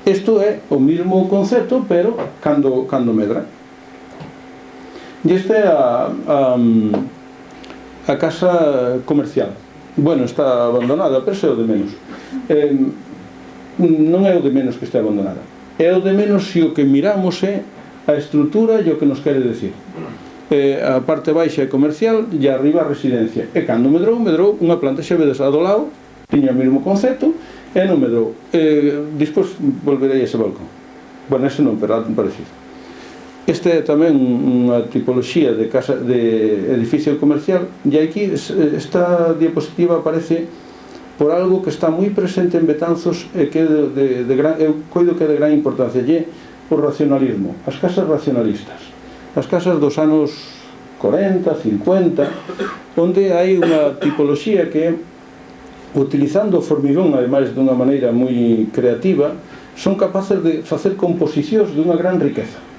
Isto é o mesmo concepto, pero cando medra. E esta é a casa comercial. Bueno, está abandonada, pero é o de menos. Non é o de menos que está abandonada. É o de menos se o que miramos é a estrutura e o que nos quere decir. A parte baixa é comercial e arriba a residencia. E cando medrou unha planta, xa vedes a do lado, tiña o mesmo concepto, e non medrou. Despois volverei a ese balcón. Bueno, ese non, pero algo parecido. Esta é tamén unha tipoloxía de casa, de edificio comercial, e aquí esta diapositiva aparece por algo que está moi presente en Betanzos e que eu coido que é de gran importancia, e é o racionalismo, as casas racionalistas, as casas dos anos 40, 50, onde hai unha tipoloxía que, utilizando o formigón, ademais dunha maneira moi creativa, son capaces de facer composicións dunha gran riqueza.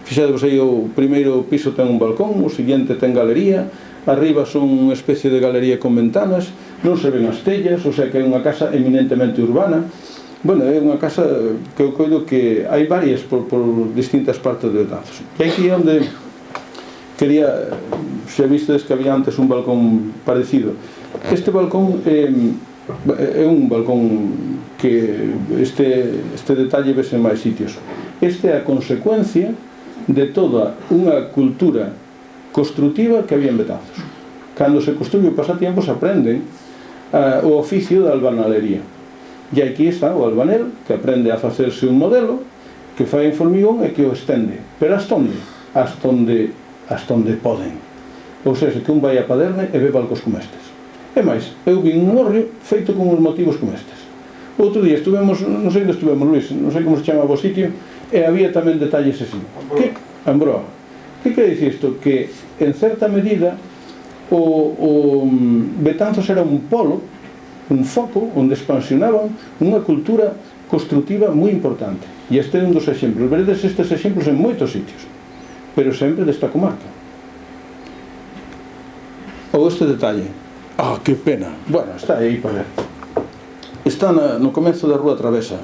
Fixadevos aí, o primeiro piso ten un balcón, o seguinte ten galería, arriba son unha especie de galería con ventanas, non se ven as tellas, o sea que é unha casa eminentemente urbana. Bueno, é unha casa que eu coido que hai varias por distintas partes de Betanzos. E aquí é onde quería, xa vistedes que había antes un balcón parecido. Este balcón é un balcón que este detalle vese en máis sitios. Este é a consecuencia de toda unha cultura construtiva que había en Betanzos. Cando se construye o pasatiempo se aprenden o oficio da albanalería. E aquí está o albanel, que aprende a facerse un modelo, que fai en formigón e que o estende. Pero hasta onde poden. Ou seja, que un vai a Paderne e ve balcos como estes. E máis, eu vi un hórreo feito con uns motivos como estes. Outro día estuvemos, non sei onde estuvemos, Luis, non sei como se chama o sitio, e había tamén detalles así. Que? Ambroa. Que quere dicir isto? Que, en certa medida, o Betanzos era un polo, un foco onde expansionaban unha cultura construtiva moi importante. E este é un dos exemplos. Veredes estes exemplos en moitos sitios, pero sempre desta comarca. Ou este detalle. Que pena. Bueno, está aí para ver. Está no comezo da Rúa Travesa,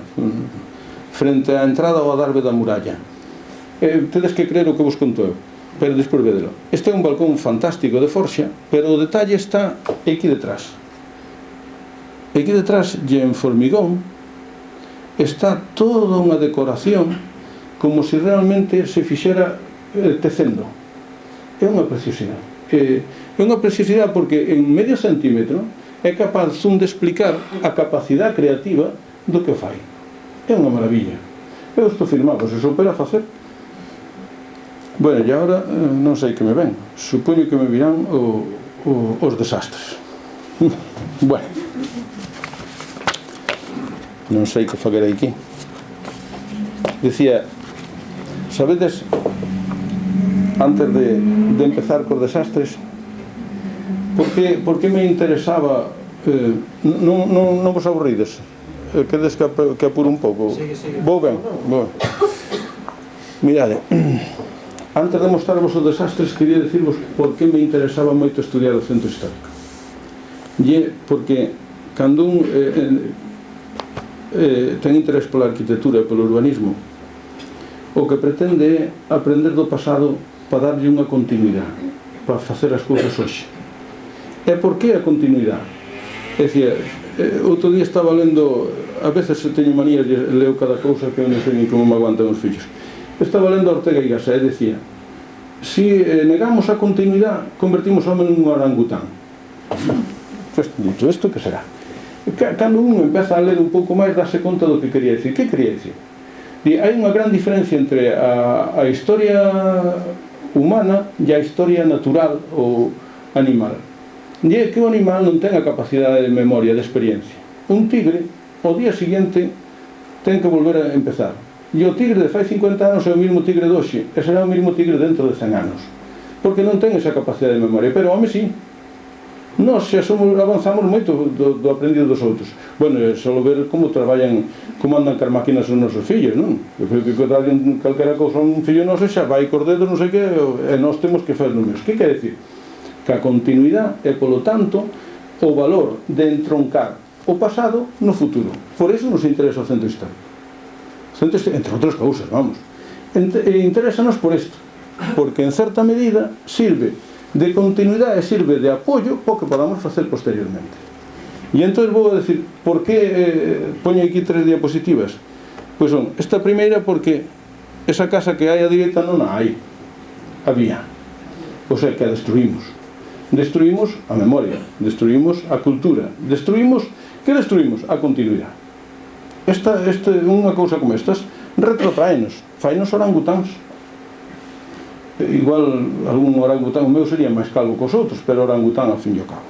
frente á entrada ao adarve da muralla. Tedes que creer o que vos conto eu, pero despois vedelo. Este é un balcón fantástico de forxa, pero o detalle está aquí detrás. Aquí detrás, e en formigón, está toda unha decoración como se realmente se fixera tecendo. É unha preciosidade. É unha preciosidade porque en medio centímetro é capaz de explicar a capacidade creativa do que fai. É unha maravilla. Eu estou firmado, se supera a facer. Bueno, e agora non sei que me ven. Supoño que me virán os desastres. Bueno, non sei que faguerei aquí. Dicía, sabedes, antes de empezar cos desastres, por que me interesaba, non vos aburrides? Quedes que apuro un pouco? Vou ben. Mirade, antes de mostraros os desastres, quería dicirvos por que me interesaba moito estudiar o centro histórico. E porque cando un ten interés pola arquitectura e polo urbanismo, o que pretende é aprender do pasado para darlle unha continuidade, para facer as cousas hoxe. E por que a continuidade? É dicir, outro día estaba lendo, a veces teño manías de leo cada cousa que eu non sei ni como me aguantan os fillos. Estaba lendo a Ortega y Gasset e decía, si negamos a continuidade, convertimos o home nun orangután. Dito isto, que será? Cando un empeza a ler un pouco máis, dase conta do que quería dicir. Que quería dicir? Hai unha gran diferencia entre a historia humana e a historia natural ou animal. E é que o animal non ten a capacidade de memoria, de experiencia. Un tigre, ao día seguinte, ten que volver a empezar. E o tigre de fai 50 anos é o mesmo tigre de hoxe, e será o mesmo tigre dentro de 100 anos. Porque non ten esa capacidade de memoria, pero o home sí. Nós xa avanzamos moito do aprendido dos outros. Bueno, é só ver como traballan, como andan car máquinas os nosos fillos, non? Eu creo que calquera cousa un fillo noso xa vai cor dedos, non sei que, e nós temos que fazer no mesmo. Que quer decir? Que a continuidade é, polo tanto, o valor de entroncar o pasado no futuro. Por iso nos interesa o centro histórico. Entre outras cousas, vamos. Interésanos por isto, porque en certa medida sirve de continuidade e sirve de apoio para o que podamos facer posteriormente. E entón vou a decir por que poño aquí 3 diapositivas. Pois son, esta primeira porque esa casa que hai a direita non a hai, había, o sea que a destruímos a memoria, destruímos a cultura, que destruímos? A continuidade. Unha cousa como estas retrotraenos, fainos orangutáns. Igual algún orangután, o meu sería máis calvo que os outros, pero orangután ao fin e ao cabo.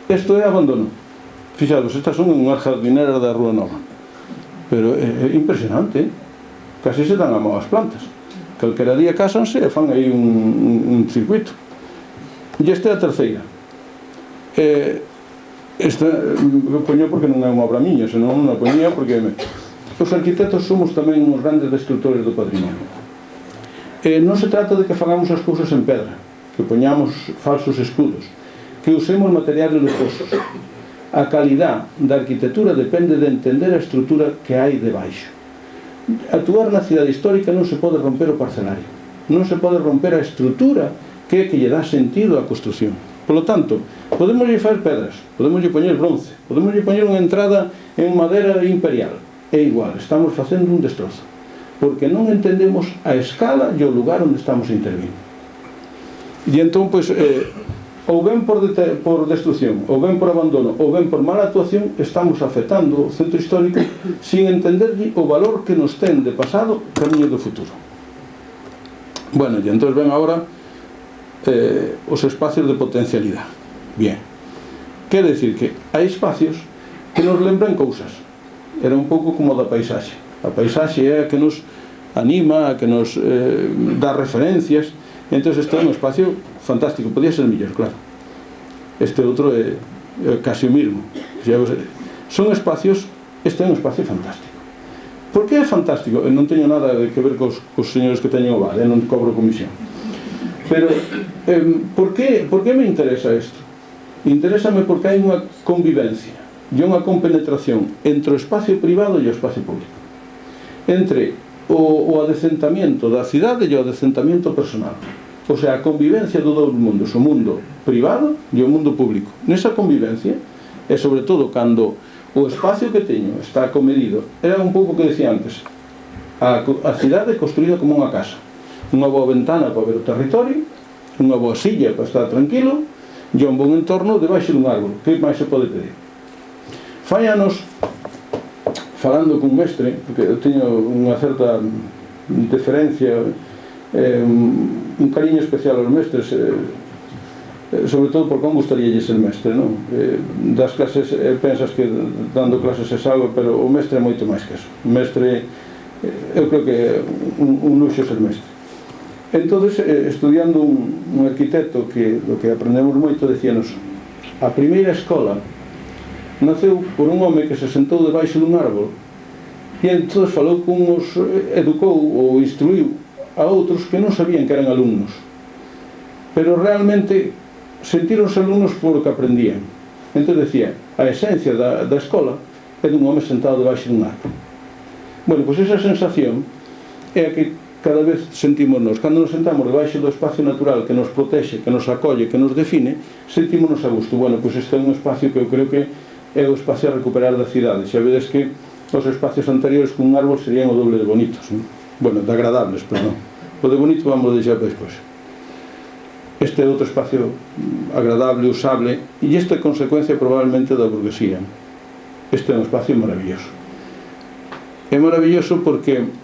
Isto é abandono. Fixados, estas son unhas jardineras da Rúa Nova, pero é impresionante, casi se dan a mão as plantas. Calquera día cásanse e fan aí un circuito. E esta é a terceira. Esta eu poño porque non é unha obra miña, senón non a poñía porque os arquitectos somos tamén uns grandes destrutores do patrimonio. Non se trata de que fagamos as cousas en pedra, que poñamos falsos escudos, que usemos materiales lujosos. A calidad da arquitectura depende de entender a estrutura que hai debaixo. Actuar na cidade histórica non se pode romper o parcelario, non se pode romper a estrutura que é que lle dá sentido á construción. Por lo tanto, podemos lle fazer pedras, podemos lle poñer bronce, podemos lle poñer unha entrada en madeira imperial. É igual, estamos facendo un destrozo, porque non entendemos a escala e o lugar onde estamos intervindo. E entón, pois, ou ben por destrucción, ou ben por abandono, ou ben por mala actuación, estamos afectando o centro histórico sin entenderlle o valor que nos ten de pasado camiño do futuro. Bueno, e entón ven agora os espacios de potencialidade. Bien, quer decir que hai espacios que nos lembran cousas. Era un pouco como da paisaxe. A paisaxe é a que nos anima, a que nos dá referencias, e entón isto é un espacio fantástico, podía ser mellor, claro. Este outro é casi o mismo. Son espacios, este é un espacio fantástico. Por que é fantástico? Non teño nada que ver cos señores que teñen o bar, non cobro comisión. Pero, por que me interesa isto? Interésame porque hai unha convivencia e unha compenetración entre o espacio privado e o espacio público, entre o adecentamento da cidade e o adecentamento personal, o sea, a convivencia do dois mundos, o mundo privado e o mundo público. Nesa convivencia, e sobre todo cando o espacio que teño está comedido, era un pouco que decía antes, a cidade construída como unha casa, unha boa ventana para ver o territorio, unha boa silla para estar tranquilo e un bon entorno debaixo dun árbol. Que máis se pode pedir? Fai anos, falando cun mestre, porque eu teño unha certa deferencia, un cariño especial aos mestres, sobre todo porque non gustaría ser mestre, non? Das clases, pensas que dando clases é algo, pero o mestre é moito máis que eso. O mestre, eu creo que é un luxo ser mestre. Entón, estudiando un arquitecto do que aprendemos moito, decíanos, a primeira escola naceu por un home que se sentou debaixo dun árbol e entón falou con uns, educou ou instruiu a outros que non sabían que eran alumnos, pero realmente sentíronse alumnos polo que aprendían. Entón decía, a esencia da escola é dun home sentado debaixo dun árbol. Bueno, pois esa sensación é a que cada vez sentimos nós. Cando nos sentamos debaixo do espacio natural que nos protexe, que nos acolle, que nos define, sentímonos a gusto. Bueno, pois este é un espacio que eu creo que é o espacio a recuperar da cidade. Xa vedes que os espacios anteriores con un árbol serían o doble de bonitos, non? Bueno, de agradables, perdón. O de bonito vamos deixar para despois. Este é outro espacio agradable, usable, e isto é consecuencia probablemente da burguesía. Este é un espacio maravilloso. É maravilloso porque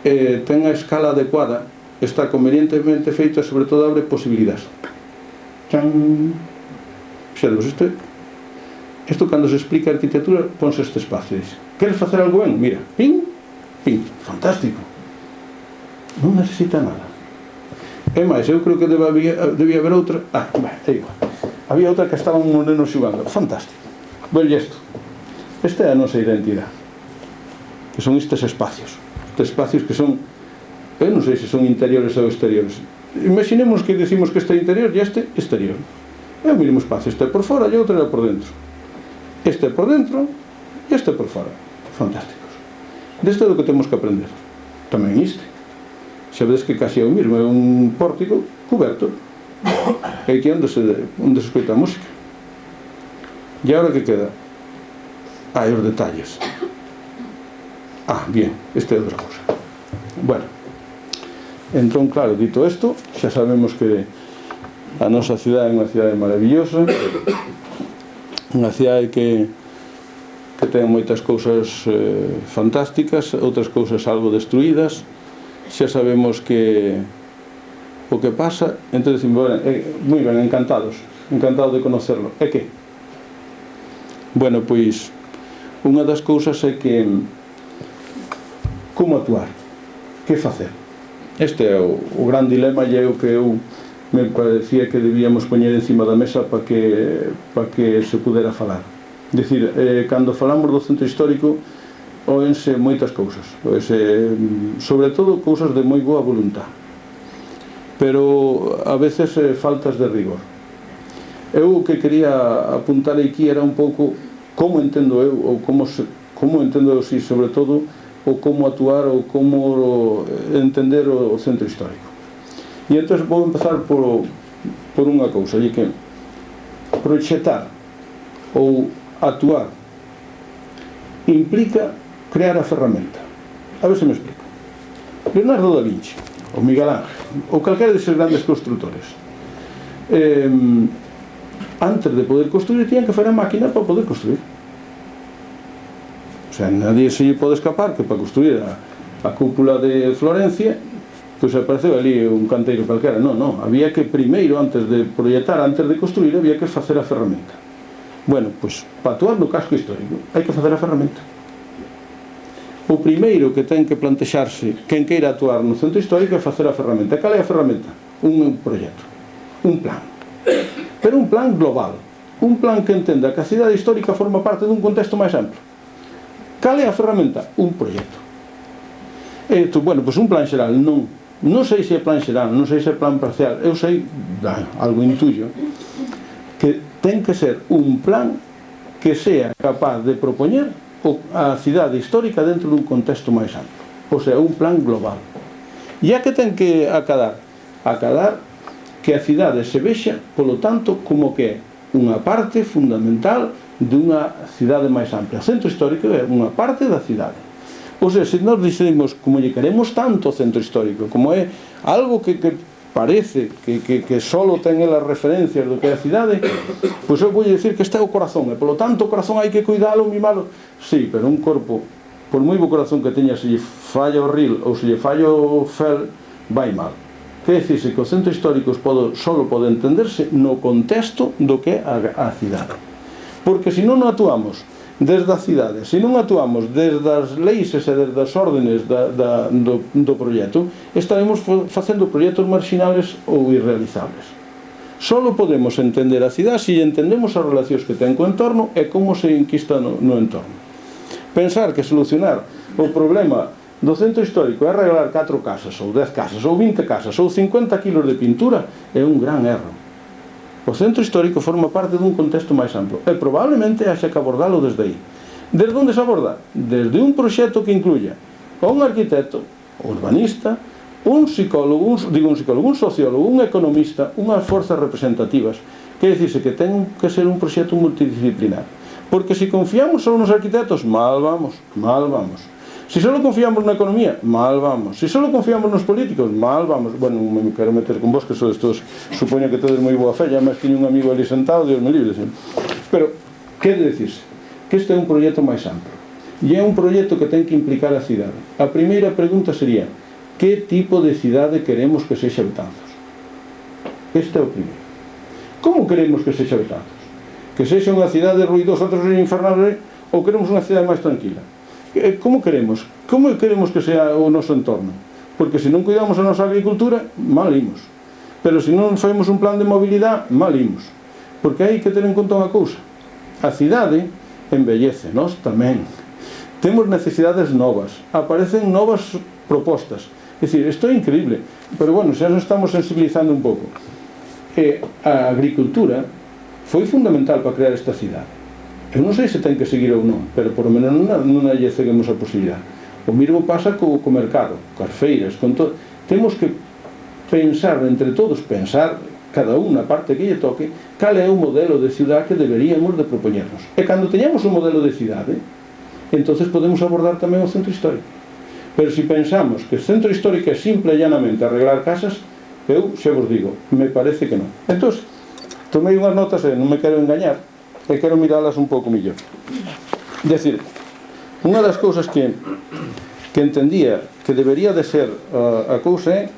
ten a escala adecuada, está convenientemente feito e sobre todo abre posibilidades. Chan! Xervos, isto cando se explica a arquitectura ponse este espacio, dice, queres facer algo ben? Mira, pin, pin, fantástico, non necesita nada. É máis, eu creo que debía haber outra, é igual. había outra que estaban uns nenos xugando, fantástico. Velle isto, esta é a nosa identidade, que son estes espacios que son, eu non sei se son interiores ou exteriores. Imaginemos que decimos que este é interior e este exterior. É o mesmo espacio, este é por fora e outro é por dentro. Este é por dentro e este é por fora. Fantásticos. Deste é do que temos que aprender. Tamén este. Xa vedes que casi é o mesmo, é un pórtico coberto. É aquí onde se escoita a música. E agora que queda? Os detalles. Bien, este é outra cousa. Bueno, entón, claro, dito isto, xa sabemos que a nosa cidade é unha cidade maravillosa, unha cidade que ten moitas cousas fantásticas, outras cousas algo destruídas. Xa sabemos que o que pasa, entón decimos, moi ben, encantados de conocerlo. É que? Bueno, pois unha das cousas é que como actuar, que facer. Este é o gran dilema e é o que eu me parecía que debíamos poñer encima da mesa para que se pudera falar. Dicir, cando falamos do centro histórico oense moitas cousas, sobre todo cousas de moi boa voluntad, pero a veces faltas de rigor. Eu o que quería apuntar aquí era un pouco como entendo eu, ou como entendo eu, si, sobre todo, ou como actuar ou como entender o centro histórico. E entón vou empezar por unha cousa, e que proxetar ou actuar implica crear a ferramenta. A ver se me explico. Leonardo da Vinci, ou Miguel Ángel, ou calquera deses grandes constructores, antes de poder construir, tiñan que facer a máquina para poder construir. O sea, nadie se lle pode escapar que para construir a cúpula de Florencia, pois apareceu ali un canteiro calquera. Non, había que primeiro, antes de proyectar, antes de construir, había que facer a ferramenta. Bueno, pois, para actuar no casco histórico, hai que facer a ferramenta. O primeiro que ten que plantexarse quen queira actuar no centro histórico é facer a ferramenta. Cal é a ferramenta? Un proxecto, un plan. Pero un plan global, un plan que entenda que a cidade histórica forma parte dun contexto máis amplo. Cal é a ferramenta? Un proxecto. Bueno, pois un plan xeral, non sei se é plan xeral, non sei se é plan parcial, eu sei, algo intuyo, que ten que ser un plan que sea capaz de propoñer a cidade histórica dentro dun contexto máis amplo, ou sea, un plan global. E a que ten que acadar? Acadar que a cidade se vexa, polo tanto, como que é unha parte fundamental dunha cidade máis ampla. O centro histórico é unha parte da cidade. Ou sea, se nós dicemos como lle queremos tanto o centro histórico, como é algo que parece que solo ten elas referencias do que é a cidade, pois eu vou dicir que este é o corazón, e polo tanto o corazón hai que cuidalo, mimalo. Sí, pero un corpo, por moi bo corazón que teña, se lle falla o ril ou se lle falla o fel, vai mal. Que decirse que o centro histórico solo pode entenderse no contexto do que é a cidade. Porque se non actuamos desde a cidade, se non actuamos desde as leis e desde as órdenes do proxecto, estaremos facendo proxectos marginales ou irrealizables. Solo podemos entender a cidade se entendemos as relacións que ten co entorno e como se enquista no entorno. Pensar que solucionar o problema do centro histórico é arreglar 4 casas, ou 10 casas, ou 20 casas, ou 50 kilos de pintura, é un gran erro. O centro histórico forma parte dun contexto máis amplo e probablemente haxa que abordalo desde aí. Desde onde se aborda? Desde un proxecto que incluya un arquitecto, un urbanista, un psicólogo, un sociólogo, un economista, unhas forzas representativas. Quer dicirse que ten que ser un proxecto multidisciplinar. Porque se confiamos só nos arquitectos, mal vamos. Se só confiamos na economía, mal vamos. Se só confiamos nos políticos, mal vamos. Bueno, non me quero meter con vos, que sois todos, supoño que todos moi boa fe, e además teño un amigo ali sentado, Dios me libre. Pero, quere dicirse que este é un proxecto máis amplo. E é un proxecto que ten que implicar a cidade. A primeira pregunta sería: que tipo de cidade queremos que sexa Betanzos? Este é o primeiro. Como queremos que sexa Betanzos? Que sexa unha cidade ruidosa, outros infernal, ou queremos unha cidade máis tranquila? Como queremos? Como queremos que sea o noso entorno? Porque se non cuidamos a nosa agricultura, mal imos. Pero se non facemos un plan de mobilidade, mal imos. porque hai que ter en conta unha cousa: a cidade envellece, nós tamén temos necesidades novas, aparecen novas propostas. É dicir, isto é increíble, pero bueno, xa nos estamos sensibilizando un pouco. A agricultura foi fundamental para crear esta cidade. Eu non sei se ten que seguir ou non, pero por lo menos non lle ceguemos a posibilidade. O mesmo pasa co mercado, coas feiras, con todo. Temos que pensar entre todos, pensar cada un na parte que lle toque, cal é o modelo de cidade que deberíamos de propoñernos. E cando teñamos un modelo de cidade, entonces podemos abordar tamén o centro histórico. Pero se pensamos que o centro histórico é simple e llanamente arreglar casas, eu xa vos digo, me parece que non. Entón, tomei unhas notas e non me quero engañar, e quero miralas un pouco mellor. Decir, unha das cousas que entendía que debería de ser a cousa é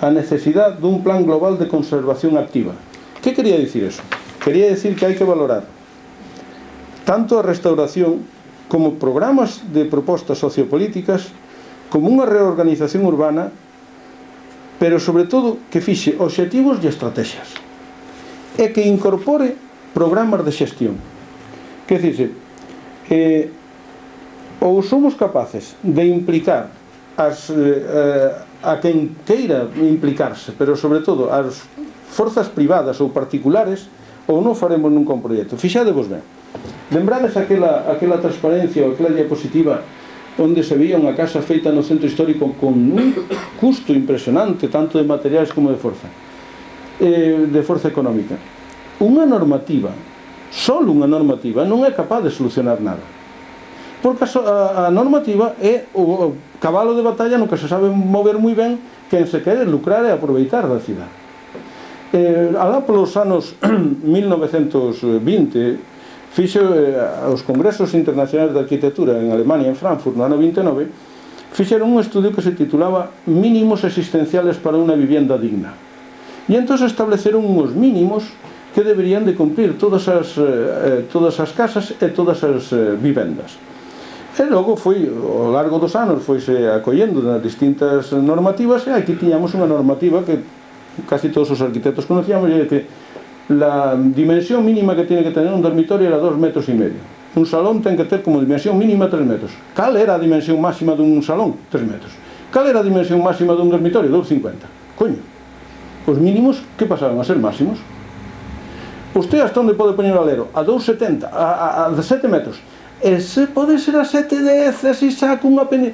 a necesidade dun plan global de conservación activa. Que quería dicir eso? Quería dicir que hai que valorar tanto a restauración como programas de propostas sociopolíticas, como unha reorganización urbana, pero sobre todo que fixe obxectivos e estrategias, e que incorpore programas de xestión. Que dicirse, ou somos capaces de implicar a quen queira implicarse, pero sobre todo as forzas privadas ou particulares, ou non faremos nunca un proxecto. Fixadevos ben, lembrades aquela transparencia ou aquela diapositiva onde se veía unha casa feita no centro histórico con un custo impresionante, tanto de materiais como de forza económica. Unha normativa, só unha normativa, non é capaz de solucionar nada, porque a normativa é o cabalo de batalla no que se sabe mover moi ben quen se quere lucrar e aproveitar da cidade. Alá polos anos 1920 fixo os congresos internacionais de arquitectura en Alemania, en Frankfurt, no ano 29, fixeron un estudio que se titulaba Mínimos existenciales para unha vivienda digna, e entón estableceron uns mínimos que deberían de cumplir todas as casas e todas as vivendas. E logo foi, ao largo dos anos, foise acollendo nas distintas normativas, e aquí tiñamos unha normativa que casi todos os arquitectos conocíamos, e que la dimensión mínima que tiene que tener un dormitorio era 2,5 metros. Un salón ten que ter como dimensión mínima 3 metros. Cal era a dimensión máxima dun salón? 3 metros. Cal era a dimensión máxima dun dormitorio? 2,50. Coño, os mínimos que pasaron a ser máximos. Usted hasta onde pode poñer o alero? A 2,70, a 7 metros. E se pode ser a 7,10, así saca unha pene...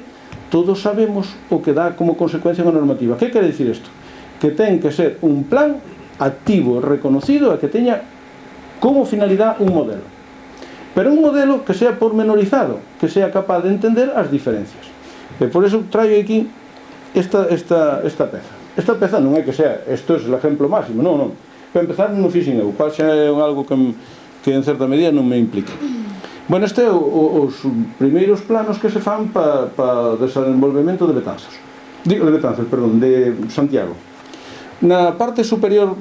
Todos sabemos o que dá como consecuencia unha normativa. Que quere dicir isto? Que ten que ser un plan activo, reconocido, e que teña como finalidade un modelo. Pero un modelo que sea pormenorizado, que sea capaz de entender as diferencias. E por eso traio aquí esta peza. Esta peza non é que sea, isto é o exemplo máximo, non. Para empezar, non o fixen eu, cual xa é algo que en certa medida non me implica. Bueno, este é os primeiros planos que se fan para o desenvolvemento de Santiago. Na parte superior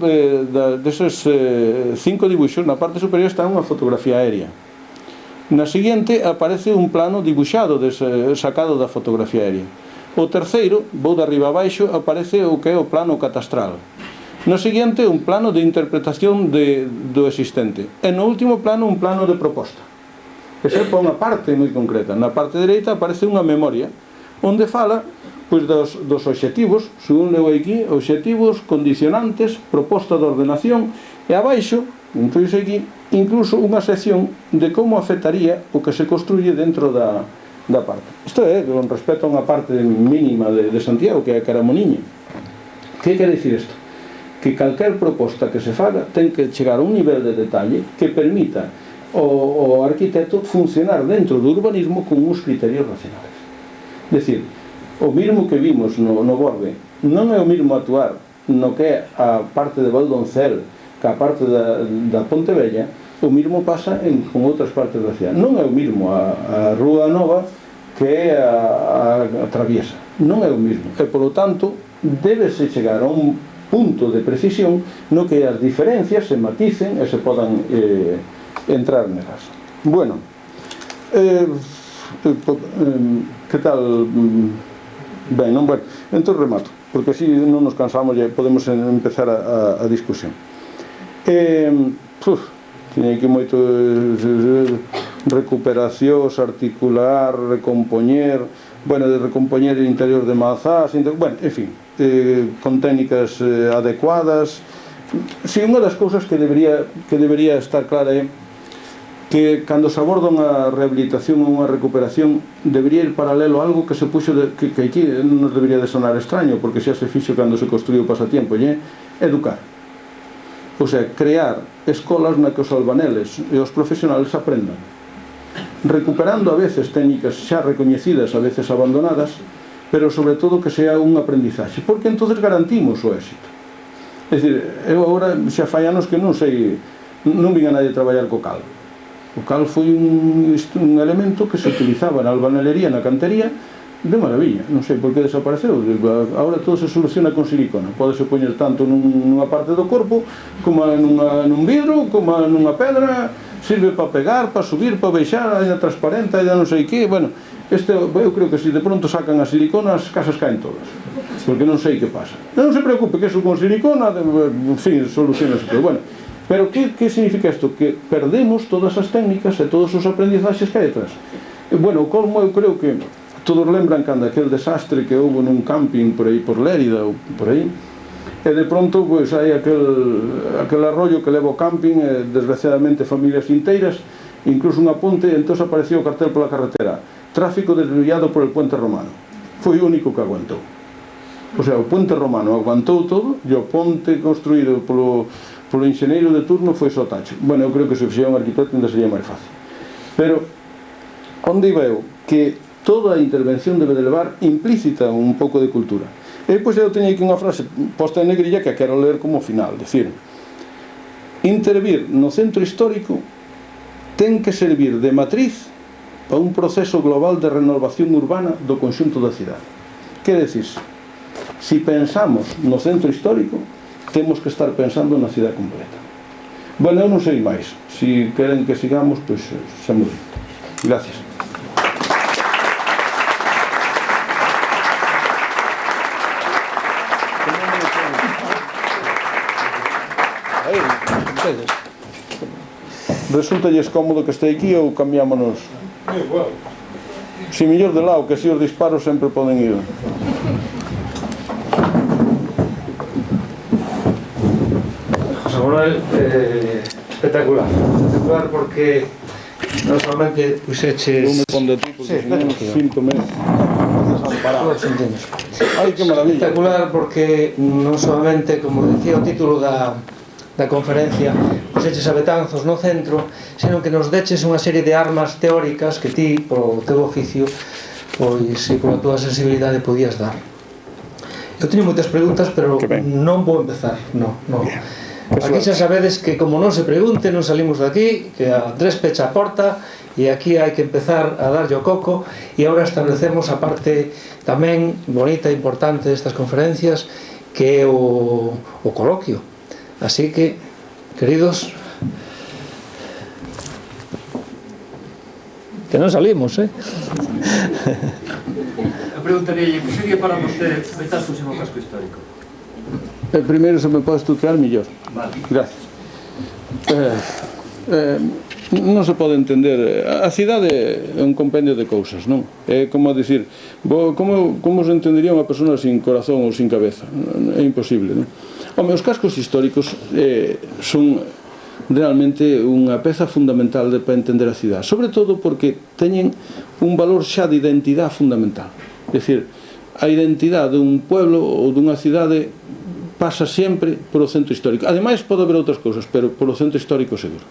deses 5 dibuixos, na parte superior está unha fotografía aérea. Na seguinte aparece un plano dibuixado, sacado da fotografía aérea. O terceiro, vou de arriba a baixo, aparece o que é o plano catastral. No seguinte, un plano de interpretación do existente. E no último plano, un plano de proposta, que se pon unha parte moi concreta. Na parte dereita aparece unha memoria onde fala dos obxectivos, según leo aquí, obxectivos, condicionantes, proposta de ordenación, e abaixo, incluso unha sección de como afectaría o que se construye dentro da parte. Isto é con respecto a unha parte mínima de Santiago, que é a Caramoniña. Que quere dicir isto? Que calquer proposta que se faga ten que chegar a un nivel de detalle que permita ao arquitecto funcionar dentro do urbanismo con uns criterios racionales. Decir, o mismo que vimos no Borde, non é o mismo actuar no que é a parte de Valdoncel que a parte da Ponte Vella, o mismo pasa con outras partes da cidade. Non é o mismo a Rúa Nova que é a Traviesa. Non é o mismo. E, polo tanto, débese chegar a un punto de precisión no que as diferencias se maticen e se podan entrar nelas. Bueno, que tal? Ben, non, bueno, entón remato, porque así non nos cansamos e podemos empezar a discusión. tiña que moito recuperacións, articular, recompoñer, bueno, de recompoñer o interior de mazás, bueno, en fin, con técnicas adecuadas. Si, unha das cousas que debería estar clara é que cando se aborda unha rehabilitación ou unha recuperación debería ir paralelo a algo que se puxo que aquí non nos debería de sonar extraño, porque xa se fixo cando se construiu o pasatiempo, é educar, o sea, crear escolas na que os albaneles e os profesionales aprendan, recuperando a veces técnicas xa recoñecidas, a veces abandonadas, pero sobre todo que sea un aprendizaxe, porque entonces garantimos o éxito. É dicir, eu agora xa fai anos que non sei, non vin a nadie traballar co cal. O cal foi un elemento que se utilizaba na albanelería, na cantería, de maravilla. Non sei por que desapareceu. Agora todo se soluciona con silicona. Pódese poñer tanto nunha parte do corpo, como nun vidro, como nunha pedra, sirve para pegar, para subir, para baixar, ainda transparente, ainda non sei que. Bueno, eu creo que se de pronto sacan a silicona, as casas caen todas, porque non sei que pasa. Non se preocupe, que eso con silicona, en fin, soluciones. Bueno, pero que significa isto? Que perdemos todas as técnicas e todos os aprendizaxes que hai detrás. Bueno, o colmo eu creo que todos lembran cando aquel desastre que houve nun camping por aí, por Lérida ou por aí, e de pronto pois hai aquel arroyo que leva o camping, desgraciadamente familias inteiras, incluso unha ponte, entón apareceu o cartel pola carretera: tráfico desviado por el puente romano. Foi o único que aguantou. O sea, o puente romano aguantou todo e o ponte construído polo enxeneiro de turno foi só tacho. Bueno, eu creo que se fixera un arquitecto ainda sería máis fácil. Pero onde iba eu? Que toda a intervención debe de levar implícita un pouco de cultura. E depois eu teño aquí unha frase posta en negrilla que a quero ler como final, decir: intervir no centro histórico ten que servir de matriz para un proceso global de renovación urbana do conxunto da cidade. Que decís? Si pensamos no centro histórico, temos que estar pensando na cidade completa. Bueno, eu non sei máis. Si queren que sigamos, pois xa me digo. Gracias. Resultalles cómodo que este aquí ou cambiámonos? Si mellor de lado, que si os disparos sempre poden ir. José Manuel, espectacular porque non solamente puxeches... Eu me pondo a ti porque non síntome desamparados. Ai, que maravilla. Espectacular porque non solamente, como decía o título da conferencia, puxeches a Betanzos no centro, senón que nos deches unha serie de armas teóricas que ti, polo teu oficio, pois, e pola túa sensibilidade podías dar. Eu teño moitas preguntas, pero non vou empezar, non. Aquí xa sabedes que como non se pregunte, non salimos daqui, que Andrés pecha a porta, e aquí hai que empezar a darlle o coco, e agora establecemos a parte tamén bonita e importante destas conferencias, que é o coloquio. Así que, queridos, que non salimos, Eu preguntaría, que sería para vostede Betanzos en o casco histórico? Primeiro, se me podes tutear, mellor. Vale. Gracias. Non se pode entender. A cidade é un compendio de cousas, non? É como a dicir, como se entendería unha persona sin corazón ou sin cabeza? É imposible, non? Home, os cascos históricos son realmente unha peza fundamental para entender a cidade, sobre todo porque teñen un valor xa de identidade fundamental. É dicir, a identidade dun pueblo ou dunha cidade pasa sempre polo centro histórico. Ademais pode haber outras cousas, pero polo centro histórico seguro.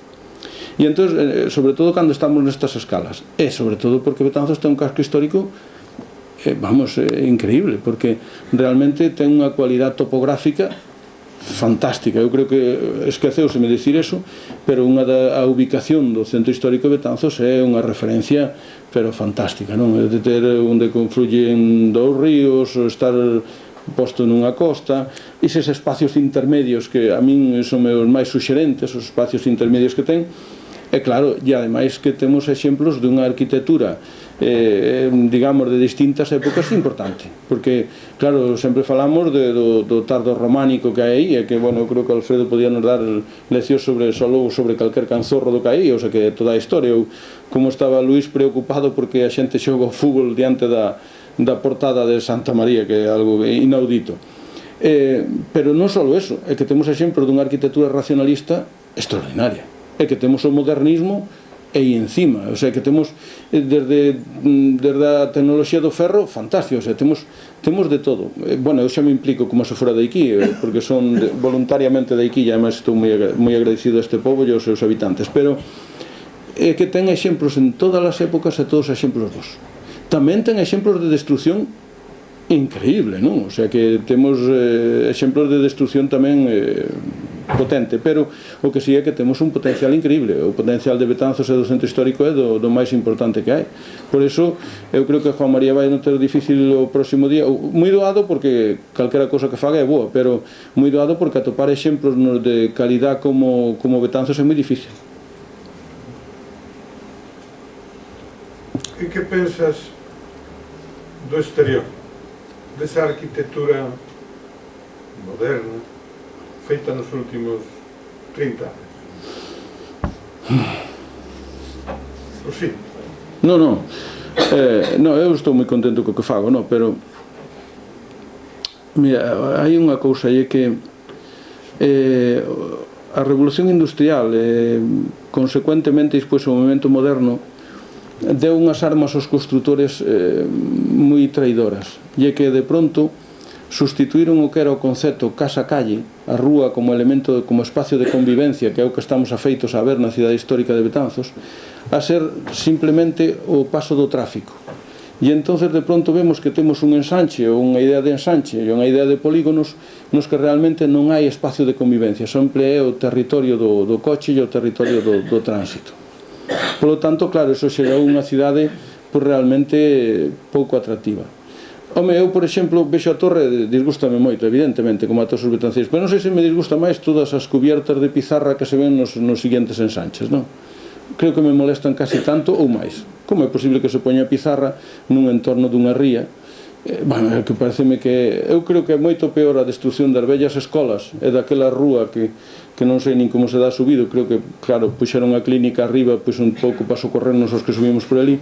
E entón, sobre todo cando estamos nestas escalas, e sobre todo porque Betanzos ten un casco histórico increíble, porque realmente ten unha cualidade topográfica fantástica. Eu creo que esqueceuseme dicir eso, pero a ubicación do centro histórico de Betanzos é unha referencia pero fantástica, non? É de ter onde confluyen dous ríos, estar posto nunha costa, eses espacios intermedios que a min son os máis suxerentes, os espacios intermedios que ten. E claro, e ademais que temos exemplos dunha arquitectura digamos, de distintas épocas importante, porque, claro, sempre falamos do tardo románico que hai aí, e que, bueno, eu creo que Alfredo podía nos dar leccións sobre calquer canzorro do que hai, ou sea, que toda a historia, ou como estaba Luís preocupado porque a xente xoga o fútbol diante da portada de Santa María, que é algo inaudito. Pero non só eso, é que temos exemplos dunha arquitectura racionalista extraordinaria, é que temos o modernismo e encima, o sea, que temos desde a tecnoloxía do ferro fantástico, o sea, temos de todo. Bueno, eu xa me implico como se fora de aquí, porque son voluntariamente de aquí, e además estou moi agradecido a este povo e aos seus habitantes, pero é que ten exemplos en todas as épocas e todos os exemplos bons. Tamén ten exemplos de destrucción increíble, non? O sea, que temos exemplos de destrucción tamén potente, pero o que sí é que temos un potencial increíble. O potencial de Betanzos e do centro histórico é do máis importante que hai. Por eso, eu creo que Juan María vai non ter difícil o próximo día, moi doado porque calquera cosa que faga é boa, pero moi doado porque atopar exemplos de calidad como Betanzos é moi difícil. E que pensas do exterior, desa arquitectura moderna feita nos últimos 30 anos? O sí? Non, eu estou moi contento co que fago, pero mira, hai unha cousa aí que a revolución industrial consecuentemente despois o movimento moderno deu unhas armas aos construtores moi traidoras, e é que de pronto sustituíron o que era o concepto casa-calle, a rúa como elemento, como espacio de convivencia, que é o que estamos afeitos a ver na cidade histórica de Betanzos, a ser simplemente o paso do tráfico. E entonces de pronto vemos que temos un ensanche ou unha idea de ensanche e unha idea de polígonos nos que realmente non hai espacio de convivencia, sempre é o territorio do coche e o territorio do tránsito. Por lo tanto, claro, eso xerou unha cidade realmente pouco atractiva. Home, eu, por exemplo, vexo a torre, disgústame moito, evidentemente, como a todos os betanceiros, pero non sei se me disgusta máis todas as cubiertas de pizarra que se ven nos siguientes ensanches, non? Creo que me molestan casi tanto ou máis. Como é posible que se poña pizarra nun entorno dunha ría? Bueno, é que pareceme que... Eu creo que é moito peor a destrucción das vellas escolas e daquela rúa que non sei nin como se dá subido. Creo que, claro, puxeron a clínica arriba, pois un pouco para socorrernos os que subimos por ali.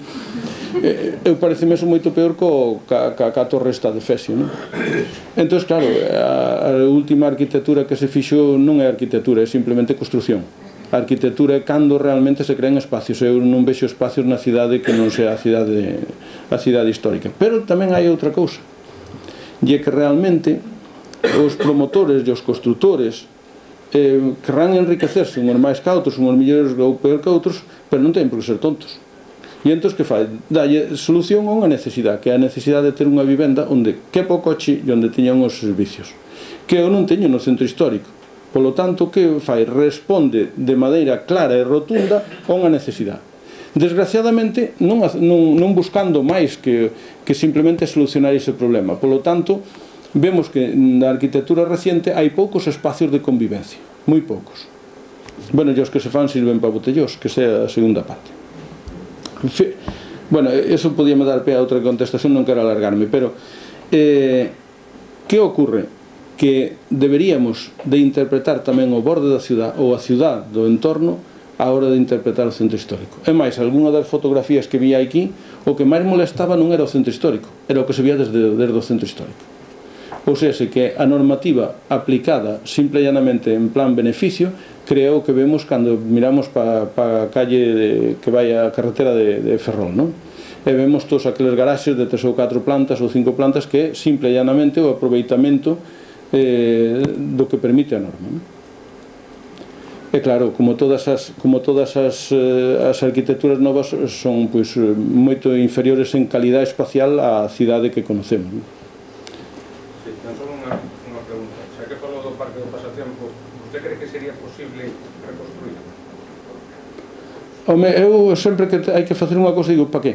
Eu pareceme eso moito peor ca torre esta de Fesio, non? Entón, claro, a última arquitectura que se fixo non é arquitectura, é simplemente construcción. A arquitectura é cando realmente se crean espacios. Eu non vexo espacios na cidade que non sea a cidade histórica. Pero tamén hai outra cousa, e é que realmente os promotores e os constructores querrán enriquecerse, unhos máis que outros, unhos mellores ou peor que outros, pero non teñen por que ser tontos. E entón que fai? Dalle solución a unha necesidade, que é a necesidade de ter unha vivenda onde quepa o coche e onde teñan os servicios, que eu non teño no centro histórico. Polo tanto, que fai? Responde de maneira clara e rotunda a unha necesidade. Desgraciadamente, non buscando máis que simplemente solucionar ese problema. Polo tanto, vemos que na arquitectura reciente hai poucos espacios de convivencia, moi poucos. Bueno, e os que se fan sirven para botellós, que sea a segunda parte. Bueno, eso podíame dar pé a outra contestación, non quero alargarme, pero que ocurre? Que deberíamos de interpretar tamén o borde da ciudad ou a ciudad do entorno a hora de interpretar o centro histórico. E máis, algunha das fotografías que vi aquí, o que máis molestaba non era o centro histórico, era o que se vía desde o centro histórico. Ou seja, que a normativa aplicada simple e llanamente en plan beneficio creou que vemos cando miramos para a calle que vai a carretera de Ferrol, non? E vemos todos aqueles garaxes de 3 ou 4 plantas ou 5 plantas que é simple e llanamente o aproveitamento do que permite a norma, non? E claro, como todas as arquitecturas novas son pois moito inferiores en calidade espacial á cidade que conocemos, non? Sí, non só unha pregunta. Xa que falou do Parque do Pasatempo, ¿usted cree que sería posible reconstruir? Home, eu sempre que hai que facer unha cosa digo, para que?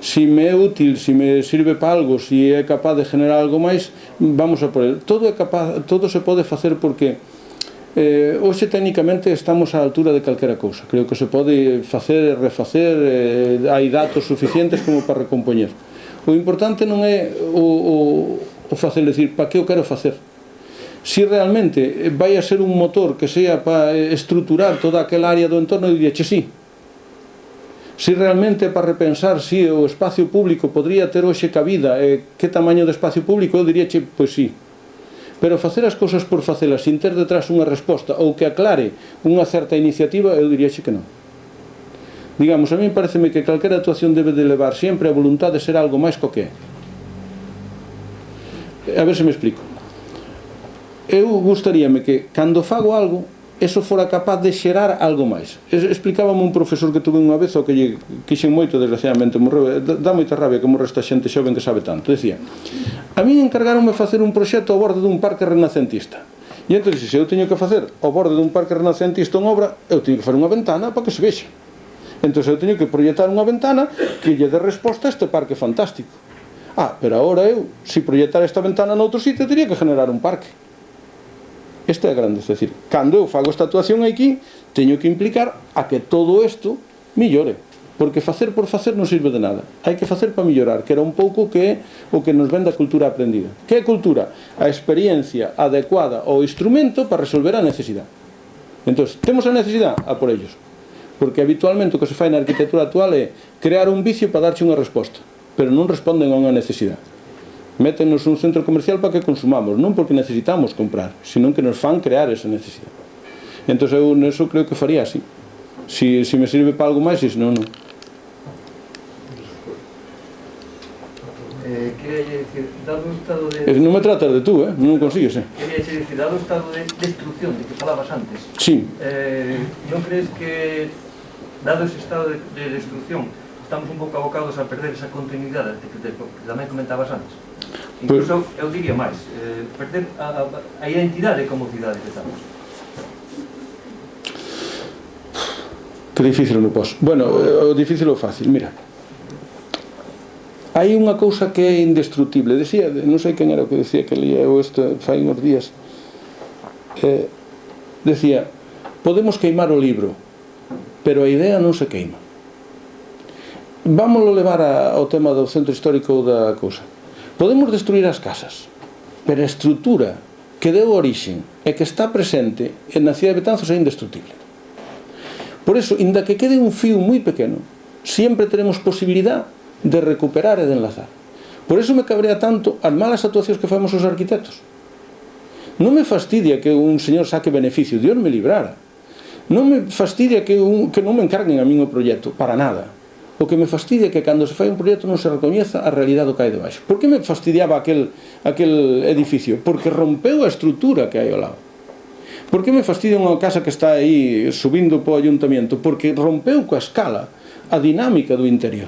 Si me é útil, si me sirve para algo, si é capaz de generar algo máis, vamos a por el. Todo se pode facer porque Hoxe técnicamente estamos á altura de calquera cousa, creo que se pode facer e refacer, hai datos suficientes como para recompoñer. O importante non é o facer, decir, para que eu quero facer. Si realmente vai a ser un motor que sea para estruturar toda aquela área do entorno, eu diría, che, sí. Si realmente é para repensar si o espacio público podría ter hoxe cabida, que tamaño de espacio público, eu diría, che, pois sí. Pero facer as cousas por facelas sin ter detrás unha resposta ou que aclare unha certa iniciativa, eu diría que non. Digamos, a mí pareceme que calquera actuación debe de levar sempre a voluntade de ser algo máis co que é. A ver se me explico. Eu gustaríame que, cando fago algo, eso fora capaz de xerar algo máis. Explicábame un profesor que tuve unha vez, o que lle quixen moito, desgraciadamente morreu, dá moita rabia que morre esta xente xoven que sabe tanto. Decía, a mí encargaronme facer un proxecto ao borde dun parque renacentista. E entón, se eu teño que facer ao borde dun parque renacentista unha obra, eu teño que facer unha ventana para que se vexa. Entón, eu teño que proxectar unha ventana que lle dé resposta a este parque fantástico. Pero agora eu, se proxectar esta ventana noutro sitio, teria que generar un parque. Isto é grande, é dicir, cando eu fago esta actuación aquí, teño que implicar a que todo isto millore, porque facer por facer non sirve de nada, hai que facer para millorar, que era un pouco que é o que nos ven da cultura aprendida. Que é cultura? A experiencia adecuada ao instrumento para resolver a necesidade. Entón, temos a necesidade? A por ellos, porque habitualmente o que se fai na arquitectura actual é crear un vicio para darche unha resposta, pero non responden a unha necesidade. Métenos un centro comercial para que consumamos, non porque necesitamos comprar, senón que nos fan crear esa necesidade. Entón eu neso creo que faría así. Si me sirve para algo máis, e senón non. Quería dicir, dado o estado de... Non me tratas de tú, non consigues, Quería dicir, dado o estado de destrucción de que falabas antes, Sí. non crees que, dado ese estado de destrucción, estamos un pouco abocados a perder esa continuidade que tamén comentabas antes? Incluso, eu diría máis, perder a identidade como cidade que estamos. Que difícil non posso. Bueno, o difícil ou fácil, mira. Hai unha cousa que é indestructible. Decía, non sei quen era o que decía que leía eu isto fai uns días. Decía, podemos queimar o libro, pero a idea non se queima. Vámoslo levar ao tema do centro histórico da cousa. Podemos destruir as casas, pero a estrutura que deu orixe e que está presente na cidade de Betanzos é indestructible. Por eso, inda que quede un fío moi pequeno, sempre teremos posibilidad de recuperar e de enlazar. Por eso me cabrea tanto as malas actuacións que famos os arquitectos. Non me fastidia que un señor saque beneficio, Dios me librara. Non me fastidia que non me encarguen a min o proxecto, para nada. O que me fastidia é que cando se fai un proxecto non se recoñeza a realidade do que hai debaixo. Por que me fastidiaba aquel edificio? Porque rompeu a estrutura que hai ao lado. Por que me fastidia unha casa que está aí subindo po ayuntamiento? Porque rompeu coa escala a dinámica do interior.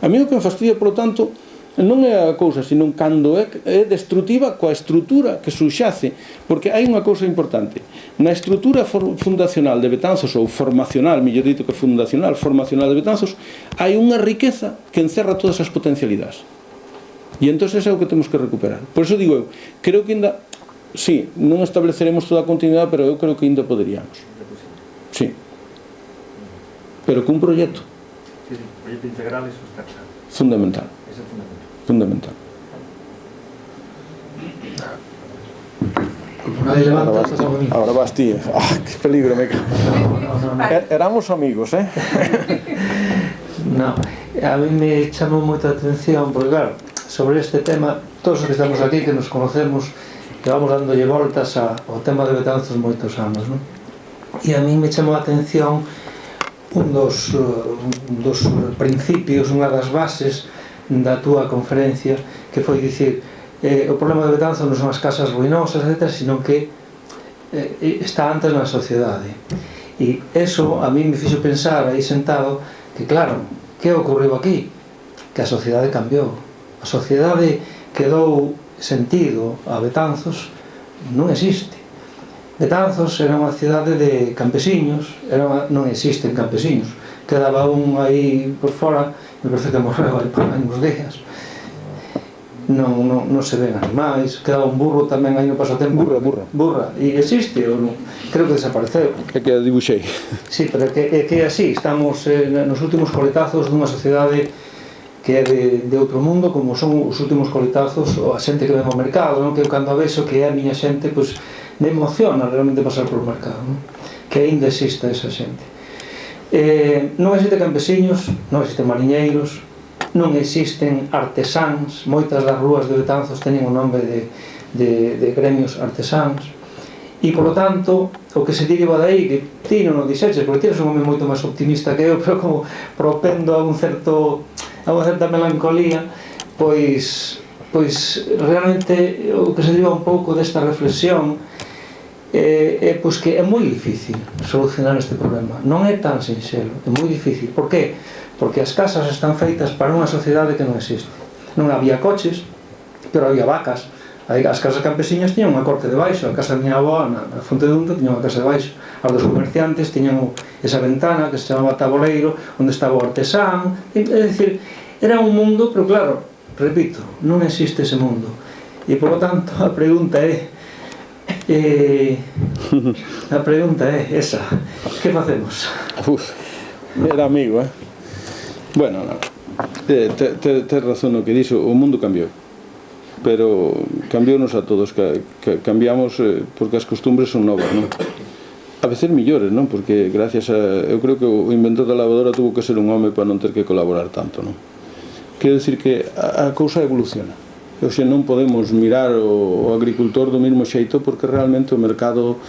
A mí o que me fastidia, por lo tanto, non é a cousa, senón cando é destructiva coa estrutura que subxace, porque hai unha cousa importante. Na estrutura fundacional de Betanzos, ou formacional, mellor dito que fundacional, formacional de Betanzos, hai unha riqueza que encerra todas as potencialidades. E entón é o que temos que recuperar. Por iso digo eu, creo que ainda, sí, non estableceremos toda a continuidade, pero eu creo que ainda poderíamos. Sí. Pero cun proxecto. Sí, proxecto integral, eso está claro. Fundamental. Eso é fundamental. Fundamental. Nadie levanta, ahora vas ti. Que peligro me cae. Éramos amigos, No, a mí me chamou moita atención, porque claro, sobre este tema, todos os que estamos aquí, que nos conocemos, que vamos dándolle voltas ao tema de Betanzos moitos anos, non? E a mí me chamou a atención un dos principios, unha das bases da túa conferencia, que foi dicir, o problema de Betanzos non son as casas ruinosas, etc., sino que está antes na sociedade. E eso a mí me fixo pensar aí sentado que claro, que ocorreu aquí? Que a sociedade cambiou. A sociedade que dou sentido a Betanzos non existe. Betanzos era unha cidade de campesiños, non existen campesiños, quedaba un aí por fora, me parece que morreu aí por uns días. non se ven animais, quedaba un burro tamén aí no pasatempo. Burra, e existe ou non? Creo que desapareceu. É que a dibuixei. Sí, pero é que así, estamos nos últimos coletazos dunha sociedade que é de outro mundo, como son os últimos coletazos a xente que ven ao mercado, non? Que eu cando a vexo que é a miña xente, pois me emociona realmente pasar polo mercado, non? Que aínda exista esa xente. Non existe campesiños, non existen mariñeiros, non existen artesáns, moitas das rúas de Betanzos teñen o nome de gremios artesáns, e polo tanto o que se deriva dai, que ti non o dixeches porque ti eres un home moito máis optimista que eu, pero como propendo a unha certa melancolía, pois realmente o que se deriva un pouco desta reflexión é pois que é moi difícil solucionar este problema, non é tan sinxelo, é moi difícil. Por que? Porque as casas están feitas para unha sociedade que non existe. Non había coches, pero había vacas. As casas campesiñas tiñan unha corte de baixo. A casa da miña avó na Fonte de Unta tiña unha casa de baixo. As dos comerciantes tiñan esa ventana que se chamaba taboleiro, onde estaba o artesán. É dicir, era un mundo, pero claro, repito, non existe ese mundo. E polo tanto a pregunta é esa: que facemos? Era amigo, Bueno, tes razón no que dixo, o mundo cambiou, pero cambiounos a todos, cambiamos porque as costumbres son novas, non? A veces millores, non? Porque gracias a... Eu creo que o inventor da lavadora tuvo que ser un home para non ter que colaborar tanto, non? Quero dicir que a cousa evoluciona. Oxe, non podemos mirar o agricultor do mesmo xeito porque realmente o mercado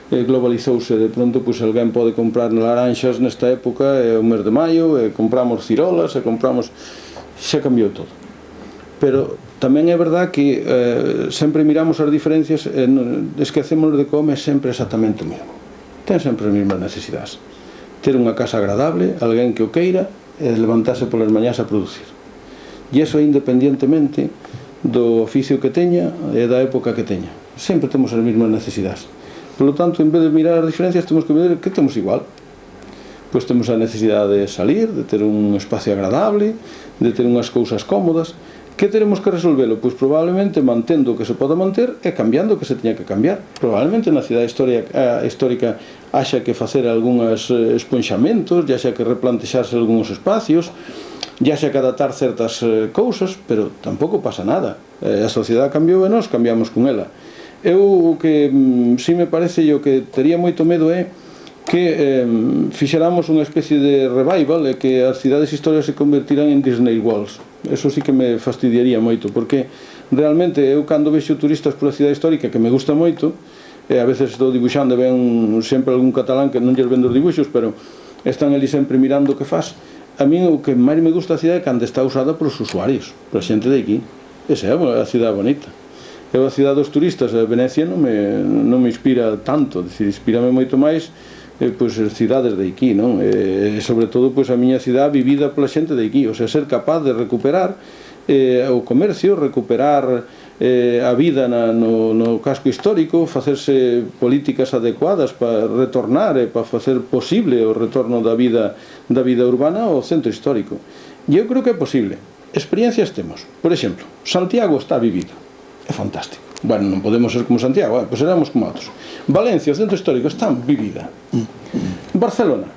globalizouse. De pronto, pois alguén pode comprar laranxas nesta época, é o mes de maio, e compramos cirolas, e compramos... Xa cambiou todo. Pero tamén é verdad que sempre miramos as diferencias e esquecemos de que o home é sempre exactamente o mesmo. Ten sempre as mesmas necesidades. Ter unha casa agradable, alguén que o queira, e levantarse polas mañás a producir. E iso independientemente do oficio que teña e da época que teña. Sempre temos as mesmas necesidades. Por lo tanto, en vez de mirar as diferencias, temos que ver que temos igual. Pois temos a necesidade de salir, de ter un espacio agradable, de ter unhas cousas cómodas. Que teremos que resolvelo? Pois probablemente mantendo o que se poda manter e cambiando o que se teña que cambiar. Probablemente na cidade histórica haxa que facer algúns esponxamentos, ya xa que replantexarse algúns espacios, ya xa que adaptar certas cousas, pero tampouco pasa nada. A sociedade cambiou e nós cambiamos con ela. Eu o que si me parece e o que tería moito medo é que fixéramos unha especie de revival e que as cidades históricas se convertirán en Disney Worlds. Eso sí que me fastidiaría moito, porque realmente eu cando vexo turistas pola cidade histórica, que me gusta moito, e a veces estou dibuixando e ven sempre algún catalán que non lles vendo os dibuixos, pero están ali sempre mirando o que faz. A mí o que máis me gusta a cidade é cando está usada polos usuarios, pola xente de aquí. Esa é a cidade bonita. Eu a cidade dos turistas, a Venecia non me inspira tanto, decir, inspírame moito máis pois as cidades de aquí, non? E sobre todo pois a miña cidade vivida pola xente de aquí, o sea, ser capaz de recuperar o comercio, recuperar a vida no casco histórico, facerse políticas adecuadas para retornar e para facer posible o retorno da vida urbana ao centro histórico. E eu creo que é posible. Experiencias temos. Por exemplo, Santiago está vivido. É fantástico. Bueno, non podemos ser como Santiago, pois seremos como outros. Valencia, o centro histórico, está vivida. Barcelona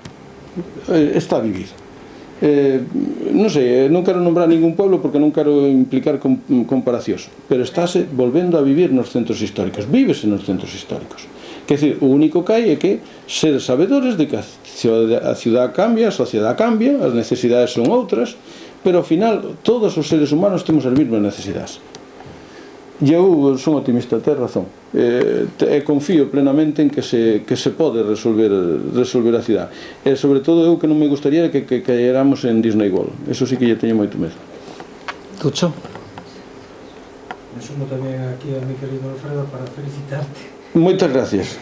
está vivida. Non sei, non quero nombrar ningún pueblo porque non quero implicar comparacións, pero estáse volvendo a vivir nos centros históricos. Vívese nos centros históricos. Quer dizer, o único que hai é que ser sabedores de que a ciudad cambia, a sociedade cambia, as necesidades son outras, pero ao final todos os seres humanos temos as mesmas necesidades. E eu son optimista, ten razón, e confío plenamente en que se pode resolver a cidade, e sobre todo eu que non me gustaría que caéramos en Disney World. Eso sí que lle teño moito medo. Tucho? Me sumo tamén aquí a mi querido Alfredo para felicitarte. Moitas gracias.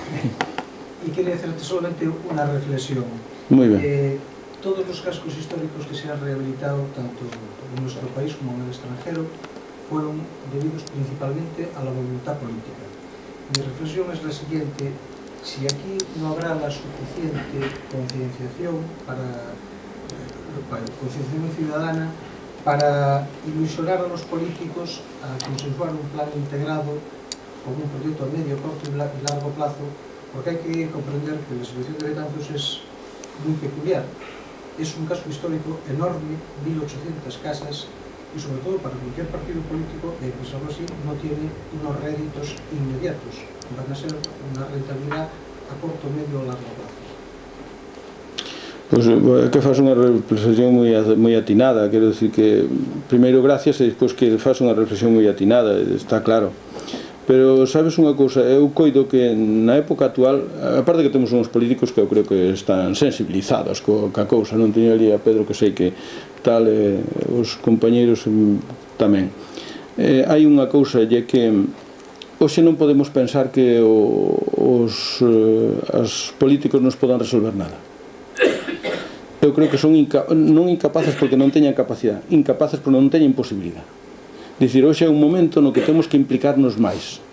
E quería hacerte solamente unha reflexión. Moi ben. Todos os cascos históricos que se han rehabilitado tanto en nuestro país como en el extranjero fueron debidos principalmente a la voluntad política. Mi reflexión es la siguiente: si aquí no habrá la suficiente concienciación concienciación ciudadana, para ilusionar a los políticos a consensuar un plan integrado con un proyecto a medio, corto y largo plazo, porque hay que comprender que la situación de Betanzos es muy peculiar. Es un casco histórico enorme, 1800 casas, y sobre todo para cualquier partido político, pensarlo así, no tiene unos réditos inmediatos, van a ser una rentabilidad a corto, medio o largo plazo. Pois que faz unha reflexión moi atinada, quero dicir que primeiro gracias e despois que faz unha reflexión moi atinada, está claro. Pero sabes unha cousa, eu coido que na época actual, aparte que temos uns políticos que eu creo que están sensibilizados ca cousa, non teño ali a Pedro que sei que tal, os compañeiros tamén. Hai unha cousa, é que hoxe non podemos pensar que os políticos nos podan resolver nada. Eu creo que son non incapaces porque non teñan capacidade, incapaces porque non teñen posibilidade. Dicir, hoxe é un momento no que temos que implicarnos máis.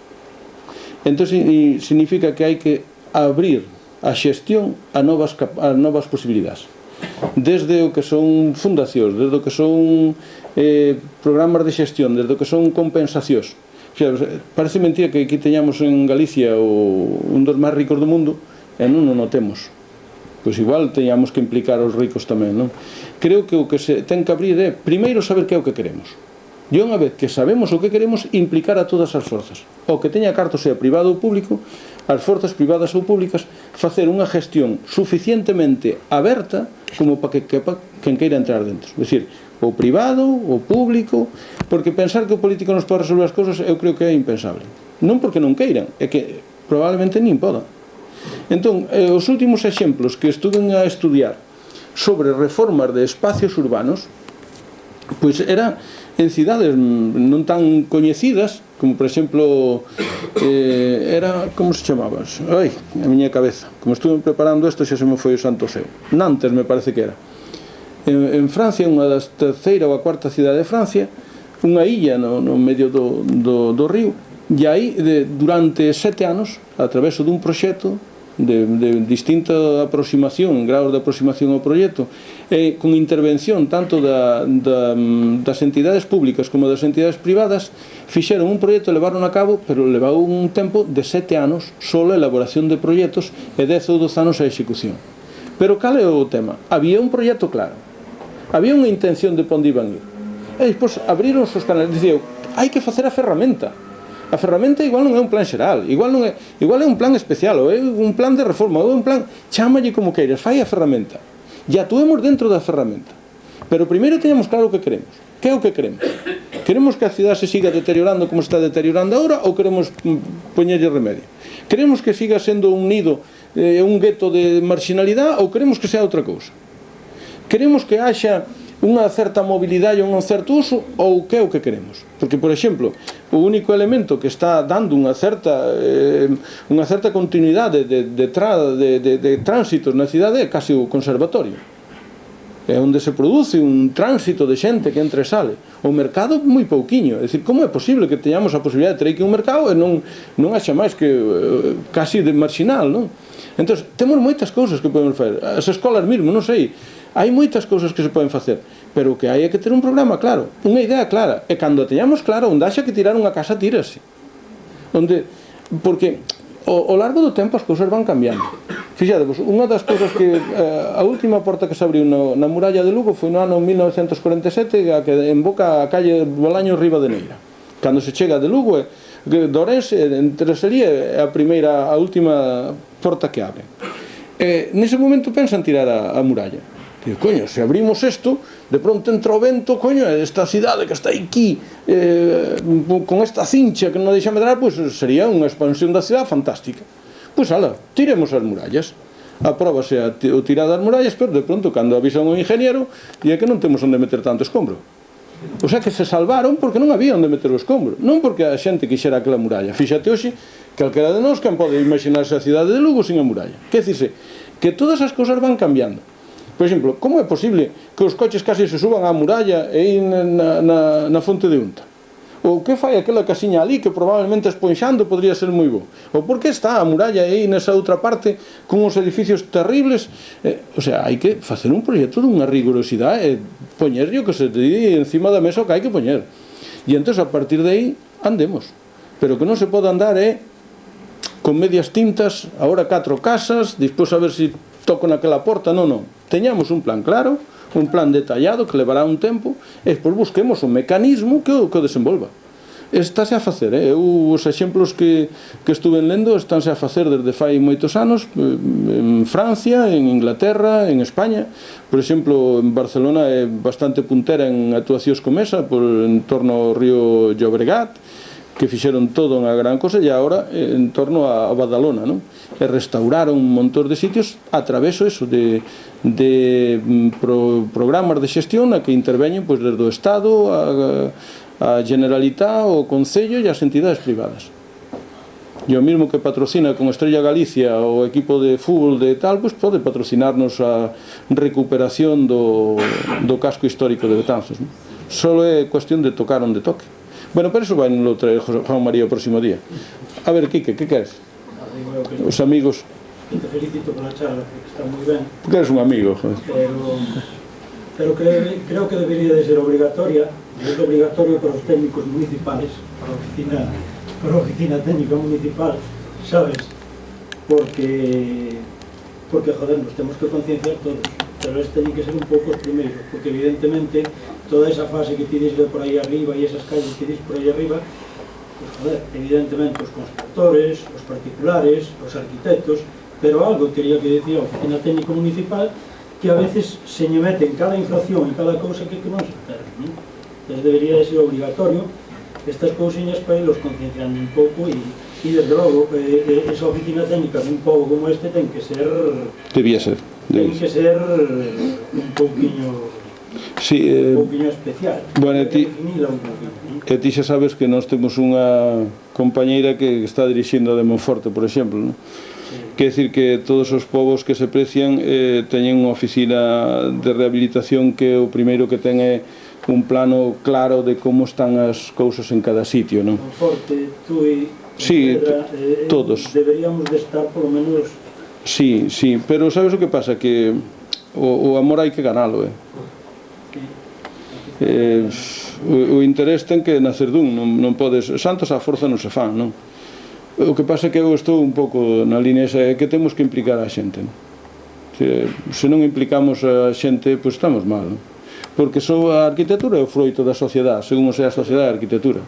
Entón significa que hai que abrir a xestión a novas posibilidades. Desde o que son fundacións, desde o que son programas de xestión, desde o que son compensacións. Parece mentira que aquí teñamos en Galicia un dos máis ricos do mundo e non o notemos. Pois igual teñamos que implicar aos ricos tamén, non? Creo que o que se ten que abrir é primeiro saber que é o que queremos. E unha vez que sabemos o que queremos, implicar a todas as forzas. O que teña carto sea privado ou público, as forzas privadas ou públicas, facer unha gestión suficientemente aberta como para que quepa quen queira entrar dentro. É dicir, o privado, o público, porque pensar que o político nos pode resolver as cousas eu creo que é impensable. Non porque non queiran, é que probablemente nin podan. Entón, os últimos exemplos que estuven a estudiar sobre reformas de espacios urbanos, pois era en cidades non tan coñecidas, como por exemplo era, como se chamaba? Ai, a miña cabeza, como estuve preparando isto xa se me foi o santo ceo. Nantes me parece que era. En Francia, unha das terceira ou a cuarta cidade de Francia, unha illa no medio do río, e aí durante 7 anos, a través dun proxecto de distinta aproximación, graus de aproximación ao proxecto, con intervención tanto das entidades públicas como das entidades privadas, fixeron un proxecto e levaron a cabo, pero levou un tempo de 7 anos só a elaboración de proxectos e 10 ou 12 anos a execución. Pero cal é o tema? Había un proxecto claro, había unha intención de onde iban ir, e despois abriron os canais, dicían, hai que facer a ferramenta. A ferramenta igual non é un plan xeral, igual é un plan especial, ou é un plan de reforma, ou é un plan, chámalle como queiras, fai a ferramenta. E actuemos dentro da ferramenta. Pero primeiro teñamos claro o que queremos. Que é o que queremos? Queremos que a cidade se siga deteriorando como se está deteriorando agora, ou queremos poñerlle remedio? Queremos que siga sendo un nido, un gueto de marginalidade, ou queremos que sea outra cousa? Queremos que haxa unha certa mobilidade ou un certo uso, ou que é o que queremos? Porque, por exemplo, o único elemento que está dando unha certa continuidade de tránsitos na cidade é casi o conservatorio. É onde se produce un tránsito de xente que entra e sale. O mercado moi pouquiño. É dicir, como é posible que teñamos a posibilidade de ter aquí un mercado e non haxa máis que casi de marginal, non? Entón, temos moitas cousas que podemos fazer. As escolas mesmo, non sei. Hai moitas cousas que se poden facer, pero o que hai é que ter un programa claro, unha idea clara, e cando a teñamos clara, onde haxa que tirar unha casa, tírase. Porque ao largo do tempo as cousas van cambiando. Fixadevos, unha das cousas que a última porta que se abriu na muralla de Lugo foi no ano 1947, a que emboca a calle Bolaños Ribadeneira. Cando se chega de Lugo, de Ourense, entre sería a última porta que abre. Nese momento pensan tirar a muralla. Digo, coño, se abrimos isto, de pronto entra o vento, coño, esta cidade que está aquí con esta cincha que non deixa medrar, pois sería unha expansión da cidade fantástica. Pois ala, tiremos as murallas. Apróbase o tirar das murallas, pero de pronto, cando avisan o ingeniero, e é que non temos onde meter tanto escombro. O sea que se salvaron porque non había onde meter o escombro, non porque a xente quixera aquela muralla. Fíxate hoxe, calquera de nós, quen pode imaginarse a cidade de Lugo sin a muralla. Que dicirse, que todas as cousas van cambiando. Por exemplo, como é posible que os coches casi se suban á muralla e na fonte de Unta? Ou que fai aquela casiña ali que probablemente esponxando podría ser moi bo? Ou por que está a muralla aí nesa outra parte con os edificios terribles? O sea, hai que facer un proxecto dunha rigorosidade e poñer o que se te di encima da mesa o que hai que poñer. E entón, a partir de aí, andemos. Pero que non se pode andar con medias tintas, agora 4 casas, despois a ver se toco naquela porta. Non. Teñamos un plan claro, un plan detallado que levará un tempo, e despois busquemos un mecanismo que o desenvolva. Estáse a facer, os exemplos que estuve lendo estánse a facer desde fai moitos anos en Francia, en Inglaterra, en España. Por exemplo, en Barcelona é bastante puntera en actuacións como esa, en torno ao río Llobregat, que fixeron todo unha gran cosa, e agora en torno a Badalona, non? E restauraron un montón de sitios a través de programas de xestión na que interveñen desde o Estado, a Generalitat, o Concello e as entidades privadas. E o mismo que patrocina con Estrella Galicia o equipo de fútbol de tal, pois pode patrocinarnos a recuperación do casco histórico de Betanzos, non? Só é cuestión de tocar onde toque. Bueno, pero eso vai non lo traer Juan María o próximo día. A ver, Quique, que queres? Os amigos... Te felicito pola charla, que está moi ben. Porque eres un amigo, joder. Pero creo que debería de ser obligatoria, es obligatorio para os técnicos municipales, para a oficina técnica municipal, sabes? Porque joder, nos temos que concienciar todos, pero eles teñen que ser un pouco os primeiros, porque evidentemente toda esa fase que tides de por aí arriba e esas calles que tides por aí arriba, pues joder, evidentemente os constructores, os particulares, os arquitectos, pero algo teria que decir a oficina técnica municipal, que a veces se lle meten cada infracción e cada cousa que non se enteran, non? Entón debería de ser obligatorio estas cousiñas para irlos concienciando un pouco e desde logo esa oficina técnica de un pobo como este ten que ser un pouquiño especial. Bueno, e ti xa sabes que nós temos unha compañeira que está dirixindo a de Monforte, por exemplo, non? Quer decir que todos os povos que se precian teñen unha oficina de rehabilitación que o primeiro que ten é un plano claro de como están as cousas en cada sitio, non? Monforte, tú e Pedra, todos deberíamos de estar polo menos... Sí, pero sabes o que pasa? Que o amor hai que ganalo, o interés ten que nacer dun, non podes... Santos á forza non se fan, non? O que pasa é que eu estou un pouco na línea esa, é que temos que implicar a xente, non? Se non implicamos a xente, pois estamos mal, non? Porque a arquitectura é o froito da sociedade, según sea a sociedade, a arquitectura.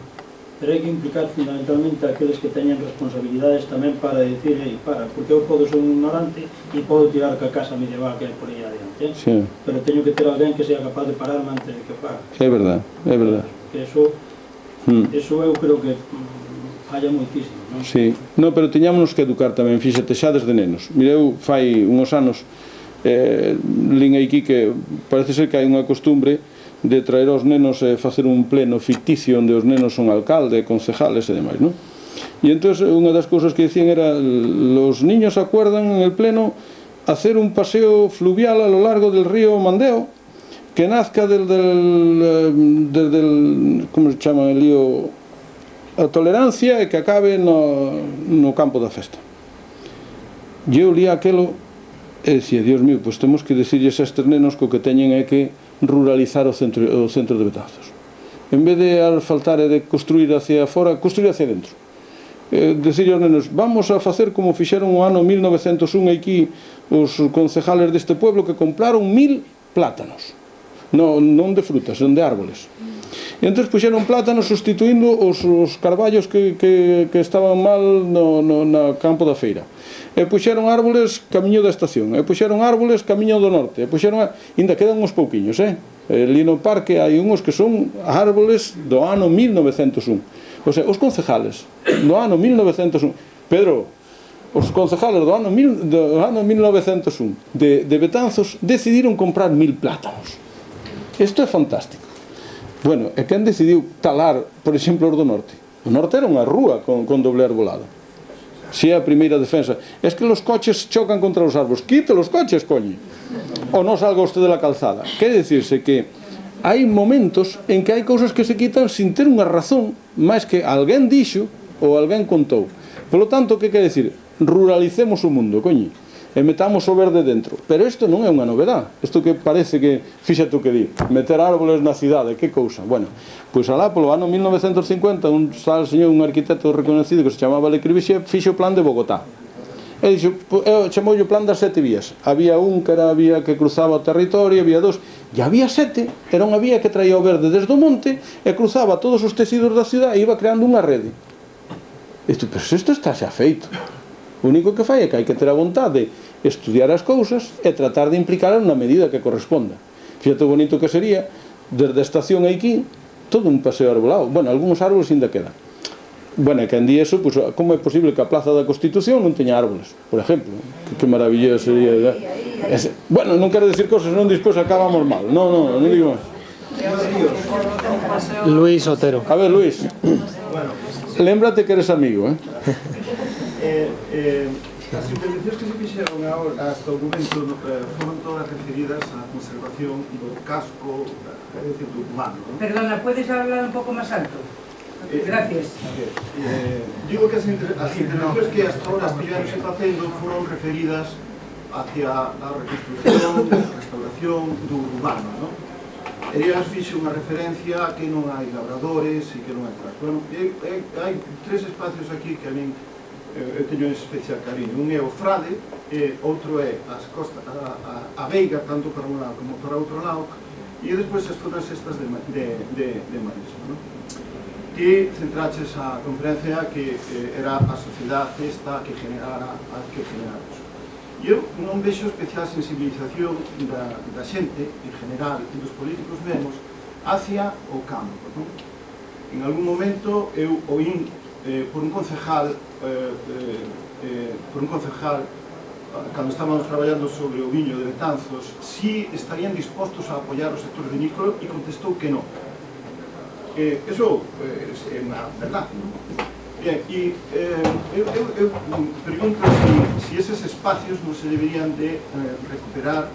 Pero hai que implicar fundamentalmente a aqueles que teñen responsabilidades tamén para decir, porque eu podo ser un ignorante e podo tirar ca casa medieval que hai por aí adiante, sí. Pero teño que ter alguén que sea capaz de pararme antes de que pague. É verdade, é verdade. Que eso eu creo que falla moitísimo, non? Sí, no, pero teñámonos que educar tamén, fíxate, xa desde nenos. Mira, eu fai uns anos lín aquí que parece ser que hai unha costumbre de traer aos nenos e facer un pleno ficticio onde os nenos son alcalde, concejales e demais, non? E entón unha das cousas que dicían era los niños acuerdan en el pleno hacer un paseo fluvial a lo largo del río Mandeo que nazca desde como se chama el lío a tolerancia e que acabe no campo da festa. E eu lía aquelo e dicía, Dios mío, pois temos que decirles a estes nenos que o que teñen é que ruralizar o centro de Betanzos. En vez de asfaltar e de construir hacia fora, construir hacia dentro. Decirle aos nenos, vamos a facer como fixeron o ano 1901 aquí os concejales deste pueblo que compraron 1000 plátanos. Non de frutas, son de árboles. E entón puxeron plátanos sustituindo os carballos que estaban mal no campo da feira. E puxeron árboles camiño da estación, e puxeron árboles camiño do norte, e puxeron... Ainda quedan uns pouquiños, ali no parque hai uns que son árboles do ano 1901. O sea, os concejales do ano 1901... Pedro, os concejales do ano 1901 de Betanzos decidiron comprar 1000 plátanos. Isto é fantástico. Bueno, e quen decidiu talar, por exemplo, os do norte? O norte era unha rúa con doble arbolado. Si é a primeira defensa. Es que los coches chocan contra os árboles. Quite los coches, coño. O non salga usted de la calzada. Quere dicirse que hai momentos en que hai cousas que se quitan sin ter unha razón, máis que alguén dixo ou alguén contou. Polo tanto, que quer decir? Ruralicemos o mundo, coñi, e metamos o verde dentro. Pero isto non é unha novedad. Isto que parece que, fíxate o que di, meter árboles na cidade, que cousa? Bueno, pois alá polo ano 1950 un tal señor, un arquitecto reconocido que se chamaba Le Corbusier, fixo o plan de Bogotá. E dixo, chamou o plan das 7 vías. Había un que era a vía que cruzaba o territorio, había dos, e había 7, era unha vía que traía o verde desde o monte e cruzaba todos os tecidos da cidade e iba creando unha rede. E tu, pero isto está xa feito. O único que fai é que hai que ter a vontade de estudiar as cousas e tratar de implicar na medida que corresponda. Fíjate o bonito que sería, desde a estación aquí, todo un paseo arbolado. Bueno, algúns árboles ainda quedan. Bueno, e quen di eso, pues, como é posible que a Plaza da Constitución non teña árboles, por exemplo? Que maravilloso sería. Bueno, non quero decir cosas, non despois acabamos mal. Non digo máis. Luis Otero. A ver, Luis, lémbrate que eres amigo, As intervencións que se fixeron hasta o momento foron todas referidas á conservación do casco, é dicir, do humano. Perdona, ¿puedes hablar un pouco máis alto? Gracias. Digo que as intervencións que hasta ahora estiveron facendo foron referidas hacia a reconstrucción, a restauración do urbano, non? Elías fixe unha referencia a que non hai labradores e que non hai tras. Bueno, hai 3 espacios aquí que a min eu teño un especial cariño. Un é o Frade, outro é as costas, a Veiga, tanto para un lado como para outro lado, e despois as zonas estas de Marismo, non? Ti centraches a conferencia que era a sociedade esta que generara eso. E eu non vexo especial sensibilización da xente, en general, e dos políticos mesmos, hacia o campo, non? En algún momento eu oín por un concejal cando estábamos traballando sobre o viño de Betanzos, si estarían dispostos a apoiar o sector vinícola, e contestou que non. Eso é unha verdade, non? Bien, e eu pregunto si eses espacios non se deberían de recuperar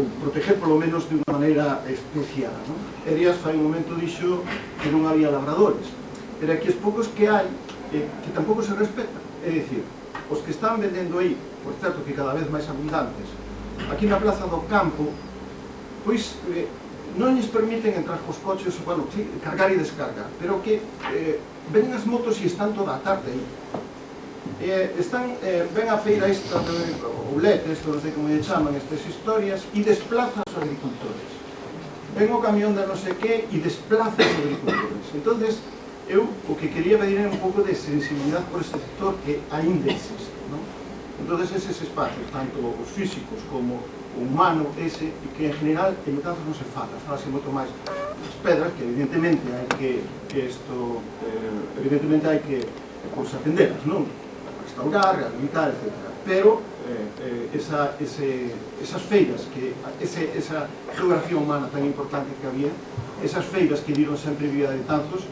ou proteger polo menos de unha maneira especial, non? Elías fai un momento dixo que non había labradores, pero aquí os poucos que hai que tampouco se respetan, é dicir, os que están vendendo aí, por certo que cada vez máis abundantes, aquí na Plaza do Campo, pois non lles permiten entrar cos coches, bueno, sí, cargar e descargar, pero que ven as motos e están toda a tarde aí. Ven a feira esta, o LED, non sei como lle chaman estas historias, e desplazan os agricultores. Ven o camión de non sei que e desplazan os agricultores. Entonces, eu o que quería pedir é un pouco de sensibilidade por este sector que ainda existe, non? Entonces, eses espacios, tanto os físicos como o humano, ese, e que en general en Betanzos non se falase moito máis as pedras, que evidentemente hai que atendelas, non? Restaurar, rehabilitar, etc. Pero esas feiras, esa geografía humana tan importante que había, esas feiras que dieron sempre vida de Betanzos,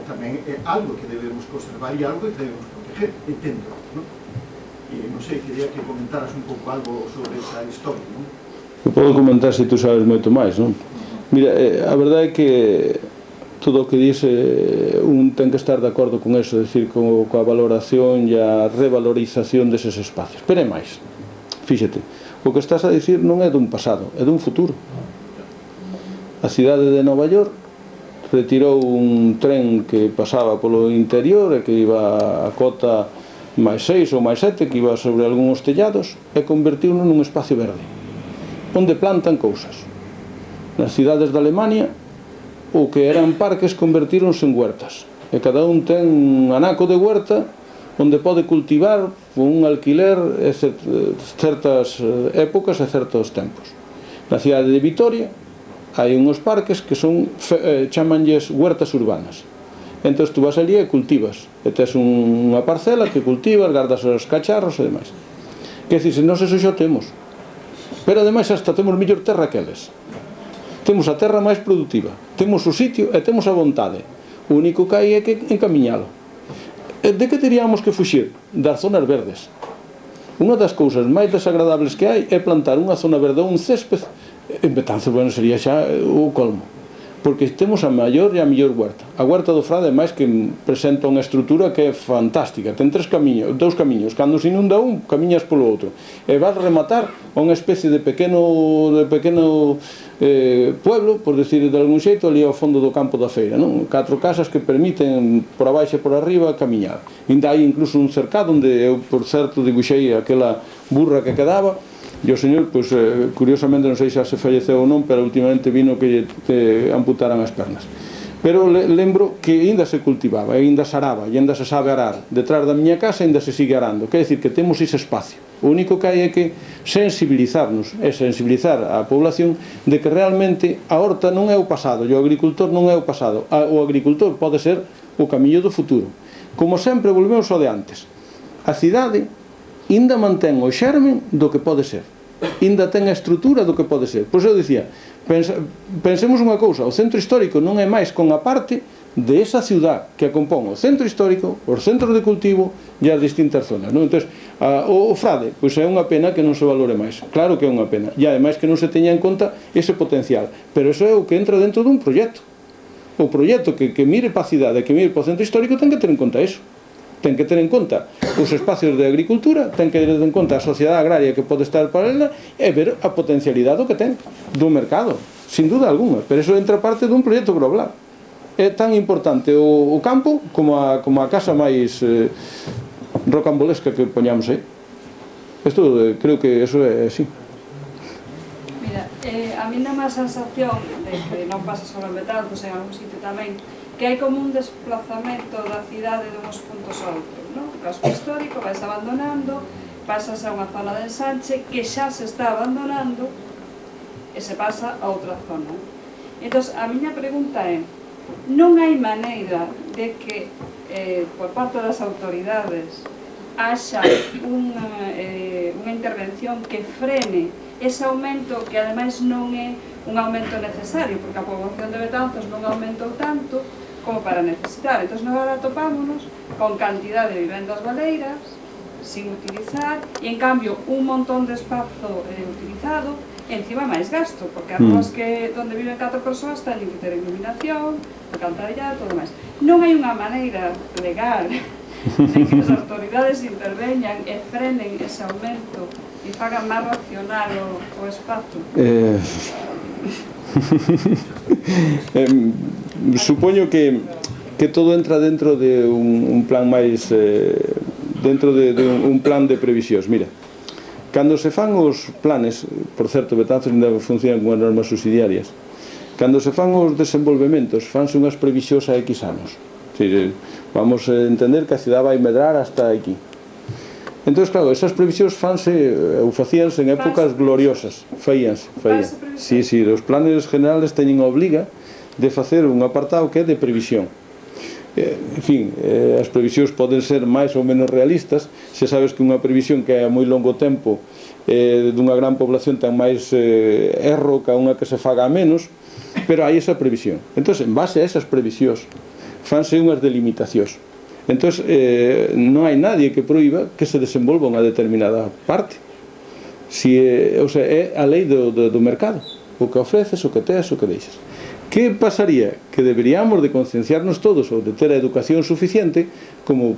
tamén é algo que debemos conservar e algo que debemos proteger, entendo, non? E non sei, quería que comentaras un pouco algo sobre esa historia, non? Eu podo comentar se tú sabes moito máis, non? Mira, a verdade é que todo o que dice un ten que estar de acordo con eso, decir, coa valoración e a revalorización deses espacios, pero é máis, fíxate, o que estás a dicir non é dun pasado, é dun futuro. A cidade de Nova York retirou un tren que pasaba polo interior e que iba a cota máis 6 ou máis 7, que iba sobre algúns tellados, e convertiu-no nun espacio verde onde plantan cousas. Nas cidades da Alemania, o que eran parques convertíronse en huertas, e cada un ten un anaco de huerta onde pode cultivar con un alquiler certas épocas e certos tempos. Na cidade de Vitoria hai unhos parques que son chamanlles huertas urbanas. Entón tú vas ali e cultivas, e tes unha parcela que cultivas, gardas os cacharros e demais. Que dicir, nós eso xa temos, pero ademais hasta temos mellor terra que eles. Temos a terra máis productiva, temos o sitio e temos a vontade. O único que hai é que encamiñalo. De que teríamos que fuxir? Das zonas verdes. Unha das cousas máis desagradables que hai é plantar unha zona verde ou un césped En Betanzos, bueno, sería xa o colmo, porque temos a maior e a mellor huerta. A huerta do Frade, máis que presenta unha estrutura que é fantástica, ten dous camiños, cando se inunda un, camiñas polo outro, e vas rematar unha especie de pequeno pueblo, por decir de algún xeito, ali ao fondo do campo da feira, non? 4 casas que permiten por abaixo e por arriba camiñar. Ainda hai incluso un cercado onde eu, por certo, dibuixei aquela burra que quedaba. E o señor, pois, curiosamente, non sei se falleceu ou non, pero últimamente vino que amputaran as pernas. Pero lembro que ainda se cultivaba, ainda se araba, e ainda se sabe arar. Detrás da miña casa ainda se sigue arando. Quer dicir que temos ese espacio. O único que hai é que sensibilizarnos, e sensibilizar a población de que realmente a horta non é o pasado, e o agricultor non é o pasado. O agricultor pode ser o camiño do futuro. Como sempre, volvemos ao de antes. A cidade ainda mantén o xermen do que pode ser, ainda ten a estrutura do que pode ser. Pois eu dicía, pensemos unha cousa, o centro histórico non é máis con a parte de esa ciudad que a compón o centro histórico, os centros de cultivo e as distintas zonas, non? Entón, o Frade, pois é unha pena que non se valore máis, claro que é unha pena, e ademais que non se teña en conta ese potencial, pero eso é o que entra dentro dun proxecto. O proxecto que mire para a cidade, que mire para o centro histórico, ten que ter en conta eso. Ten que ter en conta os espacios de agricultura, ten que ter en conta a sociedade agraria que pode estar paralela e ver a potencialidade que ten do mercado, sin duda alguna, pero eso entra parte dun proxecto global. É tan importante o campo como a casa máis rocambolesca que poñamos aí. Isto, creo que eso é así. Mira, a mí dá má sensación de que non pasa só en Betanzos, en algún sitio tamén, que hai como un desplazamento da cidade de uns puntos a outros, non? O casco histórico vais abandonando, pasas a unha zona de ensanche que xa se está abandonando e se pasa a outra zona. Entón, a miña pregunta é, non hai maneira de que por parte das autoridades haxa unha intervención que frene ese aumento que ademais non é un aumento necesario, porque a poboación de Betanzos non aumentou tanto como para necesitar. Entón, agora topámonos con cantidad de vivendas baleiras sin utilizar e, en cambio, un montón de espazo utilizado e encima máis gasto, porque as ruas onde viven 4 persoas teñen que ter iluminación, alcantarillado e todo máis. Non hai unha maneira legal de que as autoridades interveñan e frenen ese aumento e fagan máis racional o espazo. Supoño que todo entra dentro de un plan máis dentro de un plan de previsións. Mira, cando se fan os planes, por certo, Betanzos ainda funcionan con as normas subsidiarias, cando se fan os desenvolvementos, fanse unhas previsións a X anos. Vamos a entender que a cidade vai medrar hasta aquí. Entón, claro, esas previsións fanse ou facíanse en épocas gloriosas. Faíanse. Sí, os planes generales teñen a obliga de facer un apartado que é de previsión. En fin, as previsións poden ser máis ou menos realistas. Se sabes que unha previsión que é a moi longo tempo dunha gran población ten máis erro que unha que se faga a menos, pero hai esa previsión. Entón, en base a esas previsións fanse unhas delimitacións. Entón, non hai nadie que proíba que se desenvolva unha determinada parte. O sea, é a lei do mercado. O que ofreces, o que tes, o que deixas. Que pasaría? Que deberíamos de concienciarnos todos ou de ter a educación suficiente como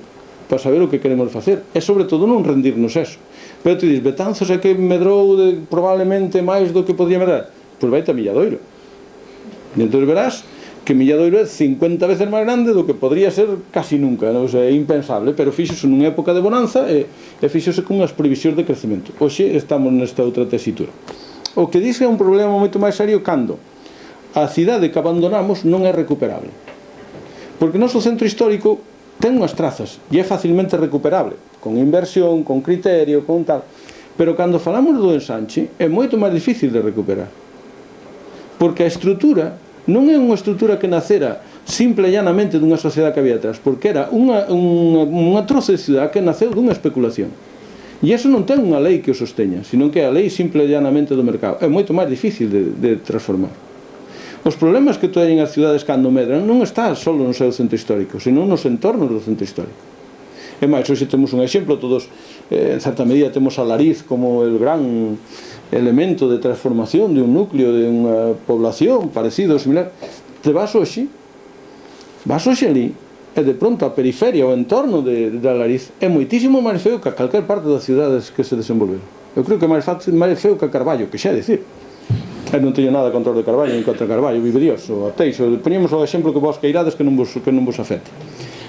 para saber o que queremos facer. E, sobre todo, non rendirnos eso. Pero te dis, Betanzos é que medrou probablemente máis do que podría medrar. Pois vaite a Milladoiro. E entón verás que Milladoiro é 50 veces máis grande do que podría ser casi nunca, non? O sea, é impensable, pero fíxose nunha época de bonanza e fíxose con unhas previsións de crecemento. Hoxe estamos nesta outra tesitura. O que dixe é un problema moito máis serio cando a cidade que abandonamos non é recuperable. Porque o noso centro histórico ten unhas trazas e é facilmente recuperable, con inversión, con criterio, con tal. Pero cando falamos do ensanche é moito máis difícil de recuperar. Porque a estrutura non é unha estrutura que nacera simple e llanamente dunha sociedade que había atrás, porque era unha trozo de cidade que naceu dunha especulación. E iso non ten unha lei que o sosteña, senón que é a lei simple e llanamente do mercado. É moito máis difícil de transformar. Os problemas que teñen as cidades cando medran non está só no seu centro histórico, senón nos entornos do centro histórico. E máis, hoxe temos un exemplo, todos, en certa medida, temos a Lariz como el gran elemento de transformación de un núcleo, de unha población parecido, similar. Te vas hoxe ali, e de pronto a periferia, o entorno da Lariz é moitísimo máis feo que a calquer parte das cidades que se desenvolveron. Eu creo que é máis feo que a Carballo, que xa é dicir. Eu non teño nada contra o de Carballo, ni contra Carballo, vive Dios, o Teixo, poñemos o exemplo que vos queirades que non vos afecte.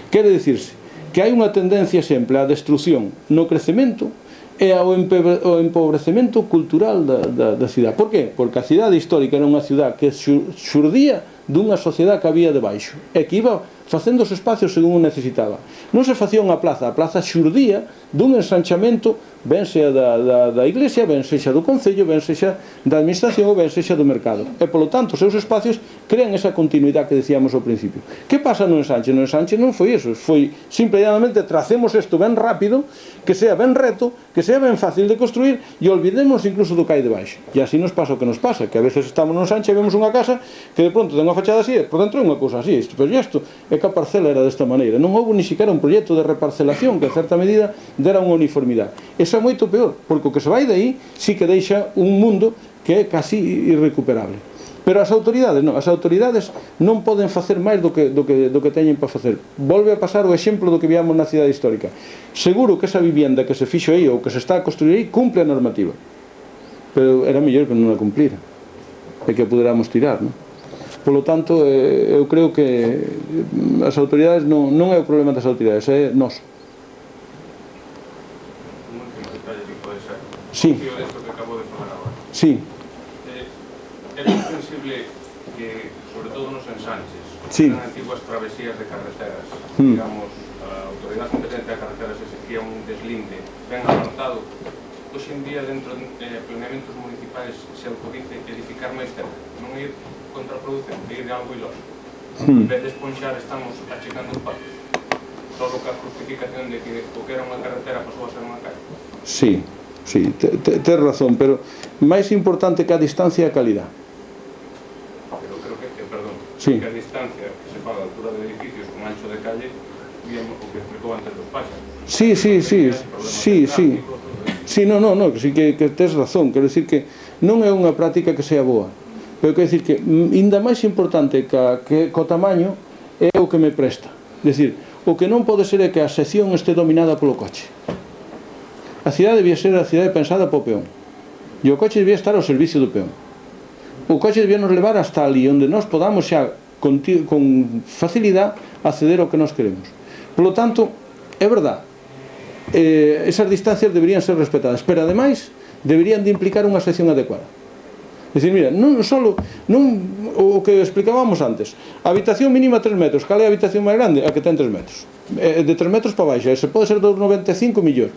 Quere dicirse que hai unha tendencia sempre á destrucción no crecemento e ao empobrecemento cultural da cidade. Por que? Porque a cidade histórica era unha cidade que xurdía dunha sociedade que había debaixo e que iba facendo os espacios según o necesitaba. Non se facía unha plaza, a plaza xurdía dun ensanchamento, ben sea da iglesia, ben sexa do concello, ben sexa da administración ou ben sexa do mercado. E, polo tanto, os seus espacios crean esa continuidade que decíamos ao principio. Que pasa no ensanche? No ensanche non foi eso, foi simplemente tracemos isto ben rápido, que sea ben reto, que sea ben fácil de construir e olvidemos incluso do que hai debaixo. E así nos pasa o que nos pasa, que a veces estamos no ensanche e vemos unha casa que de pronto ten unha fachada así, e por dentro é unha cousa así, pero isto é que a parcela era desta maneira. Non houve ni siquiera un proxecto de reparcelación que, en certa medida, dera unha uniformidade. Eso é moito peor, porque o que se vai de aí sí que deixa un mundo que é casi irrecuperable. Pero as autoridades non poden facer máis do que teñen para facer. Volve a pasar o exemplo do que víamos na cidade histórica. Seguro que esa vivienda que se fixo aí ou que se está a construir aí cumpre a normativa, pero era mellor que non a cumplira e que a puderamos tirar, non? Polo tanto, eu creo que as autoridades non é o problema das autoridades, é nós. Un último detalle que pode ser. Sí. O de esto que acabo de falar agora. Sí. É comprensible que, sobre todo nos ensanches, sí, en antiguas travesías de carreteras, digamos, a autoridade competente de carreteras exigía un deslinde ben avanzado. Hoxe en día, dentro de planeamentos municipais, se autoriza edificar máis cerca, non ir contraproducente, ir de algo ilógico. En vez de esponxar, estamos achegando espacios. Solo que a justificación de que o que era unha carretera pasou a ser unha calle. Sí, sí, tes razón, pero máis importante que a distancia é a calidad. Pero creo que, perdón, sí, que a distancia que se paga a altura de edificios con ancho de calle, digamos, o que explicou antes dos páxaros. Sí, sí, que tes razón, quero dicir que non é unha práctica que sea boa. Pero quero dicir que ainda máis importante que o tamaño é o que me presta. Decir, o que non pode ser é que a sección este dominada polo coche. A cidade debía ser a cidade pensada po peón, e o coche debía estar ao servicio do peón. O coche debía nos levar hasta ali onde nós podamos xa con facilidade acceder ao que nós queremos. Polo tanto, é verdade, esas distancias deberían ser respetadas, pero ademais deberían de implicar unha sección adecuada. Dicir, mira, non só o que explicábamos antes, a habitación mínima 3 metros, cal é a habitación máis grande? A que ten 3 metros, de 3 metros para baixo, se pode ser 2,95 millor.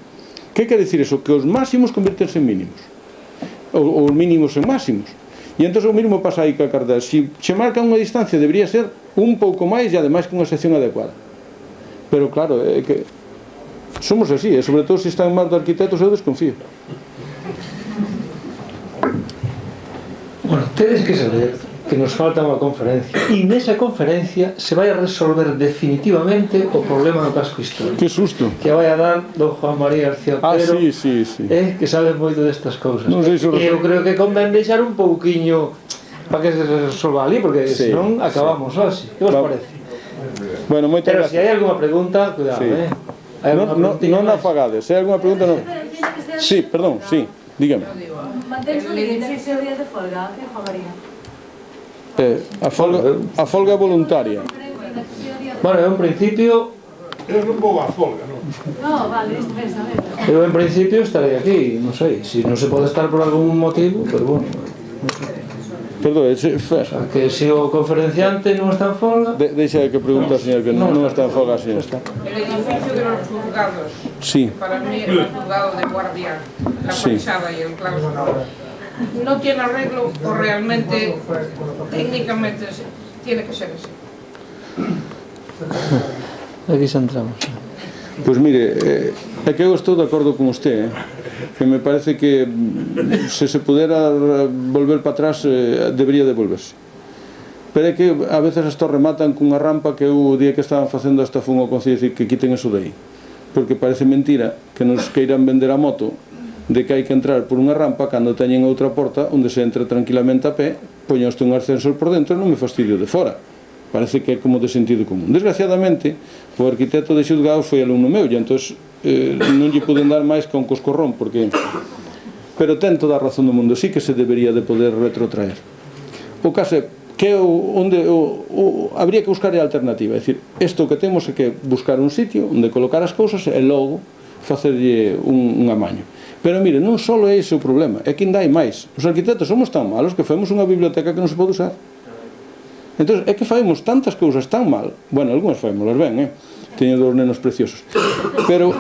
Que quer dicir eso? Que os máximos convirtense en mínimos, ou os mínimos en máximos. E entón o mesmo pasa aí que a carretera. Se che marca unha distancia, debería ser un pouco máis e ademais con unha sección adecuada. Pero claro, é que somos así, e sobre todo se están en mar de arquitectos, eu desconfío. Bueno, tedes que saber que nos falta unha conferencia e nesa conferencia se vai a resolver definitivamente o problema do casco histórico. Que susto. Que vai a dar don Juan María García Otero, sí. que sabe moito destas cousas. Non sei se eu creo que convén deixar un pouquiño para que se resolva ali, porque senón acabamos así. Que vos parece? Bueno, moitas pero gracias. se hai alguna pregunta, cuidado, Non afagades, se hai alguna pregunta non. Sí, perdón, sí, dígame. Mantense o límite ese día de folga, Juan María? A folga voluntaria. Bueno, en principio eu non vou a folga, non? No, vale, isto é saber. Eu en principio estarei aquí, non sei, se non se pode estar por algún motivo, pero bueno, non sei. Perdón, que se o conferenciante non está en folga... Deixa que pregunta, señor, que non está en folga, señor. El edificio de los juzgados, sí, para mí el juzgado de guardia, la fachada y el claustro, ¿no tiene arreglo o realmente, técnicamente, tiene que ser así? Aquí xa entramos. Pois mire, é que eu estou de acordo con usted, que me parece que se pudera volver para atrás debería devolverse. Pero é que a veces esto rematan cunha rampa que eu o día que estaban facendo esta fun ao Concello dicir que quiten eso de aí, porque parece mentira que nos queiran vender a moto de que hai que entrar por unha rampa cando teñen outra porta onde se entra tranquilamente a pé, poñoste un ascensor por dentro e non me fastidio de fora. Parece que é como de sentido común. Desgraciadamente, o arquitecto de xulgados foi alumno meu, e entón non lle puden dar máis que un coscorrón, porque... Pero ten toda a razón do mundo, sí que se debería de poder retrotraer. O caso é que onde habría que buscar a alternativa, é dicir, isto que temos é que buscar un sitio onde colocar as cousas e logo facerlle un amaño. Pero mire, non só é ese o problema, é que ainda hai máis. Os arquitectos somos tan malos que faemos unha biblioteca que non se pode usar. Entón, é que faemos tantas cousas tan mal, bueno, algunhas faémolas ben, teño dos nenos preciosos, pero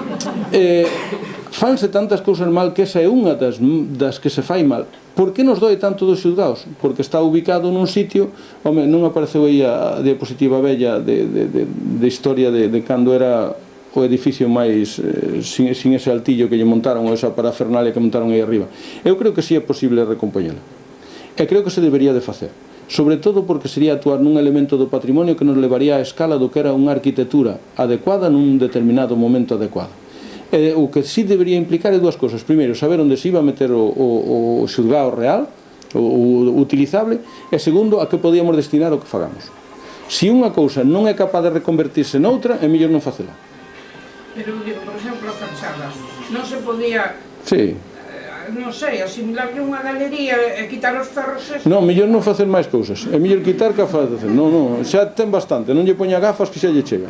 fanse tantas cousas mal que esa é unha das que se fai mal. Por que nos doi tanto dos xulgados? Porque está ubicado nun sitio, home, non apareceu aí a diapositiva bella de historia de cando era o edificio máis sin ese altillo que lle montaron, ou esa parafernalia que montaron aí arriba. Eu creo que sí é posible recompoñela, e creo que se debería de facer, sobre todo porque sería actuar nun elemento do patrimonio que nos levaría á escala do que era unha arquitectura adecuada nun determinado momento adecuado. O que sí debería implicar é dúas cousas. Primeiro, saber onde se iba a meter o xulgado real, o utilizable, e segundo, a que podíamos destinar o que fagamos. Se unha cousa non é capaz de reconvertirse noutra, é mellor non facela. Pero, digo, por exemplo, a fachada, non se podía... Sí. Non sei, asimilarle unha galería e quitar os ferros esos. Non, mellor non facer máis cousas. É mellor quitar que facer. Non, xa ten bastante. Non lle poña gafas que xa lle chega.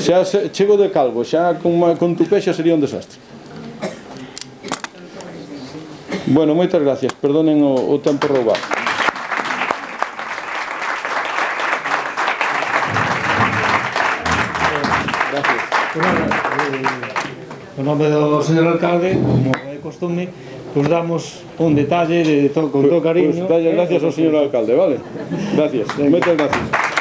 Xa chego de calvo, xa con tupé xa sería un desastre. Bueno, moitas gracias. Perdonen o tempo roubado. Gracias. En nome do señor alcalde, como é costume, pues damos un detalle con todo cariño. Pues gracias ao señor alcalde, vale? Gracias, moitas gracias.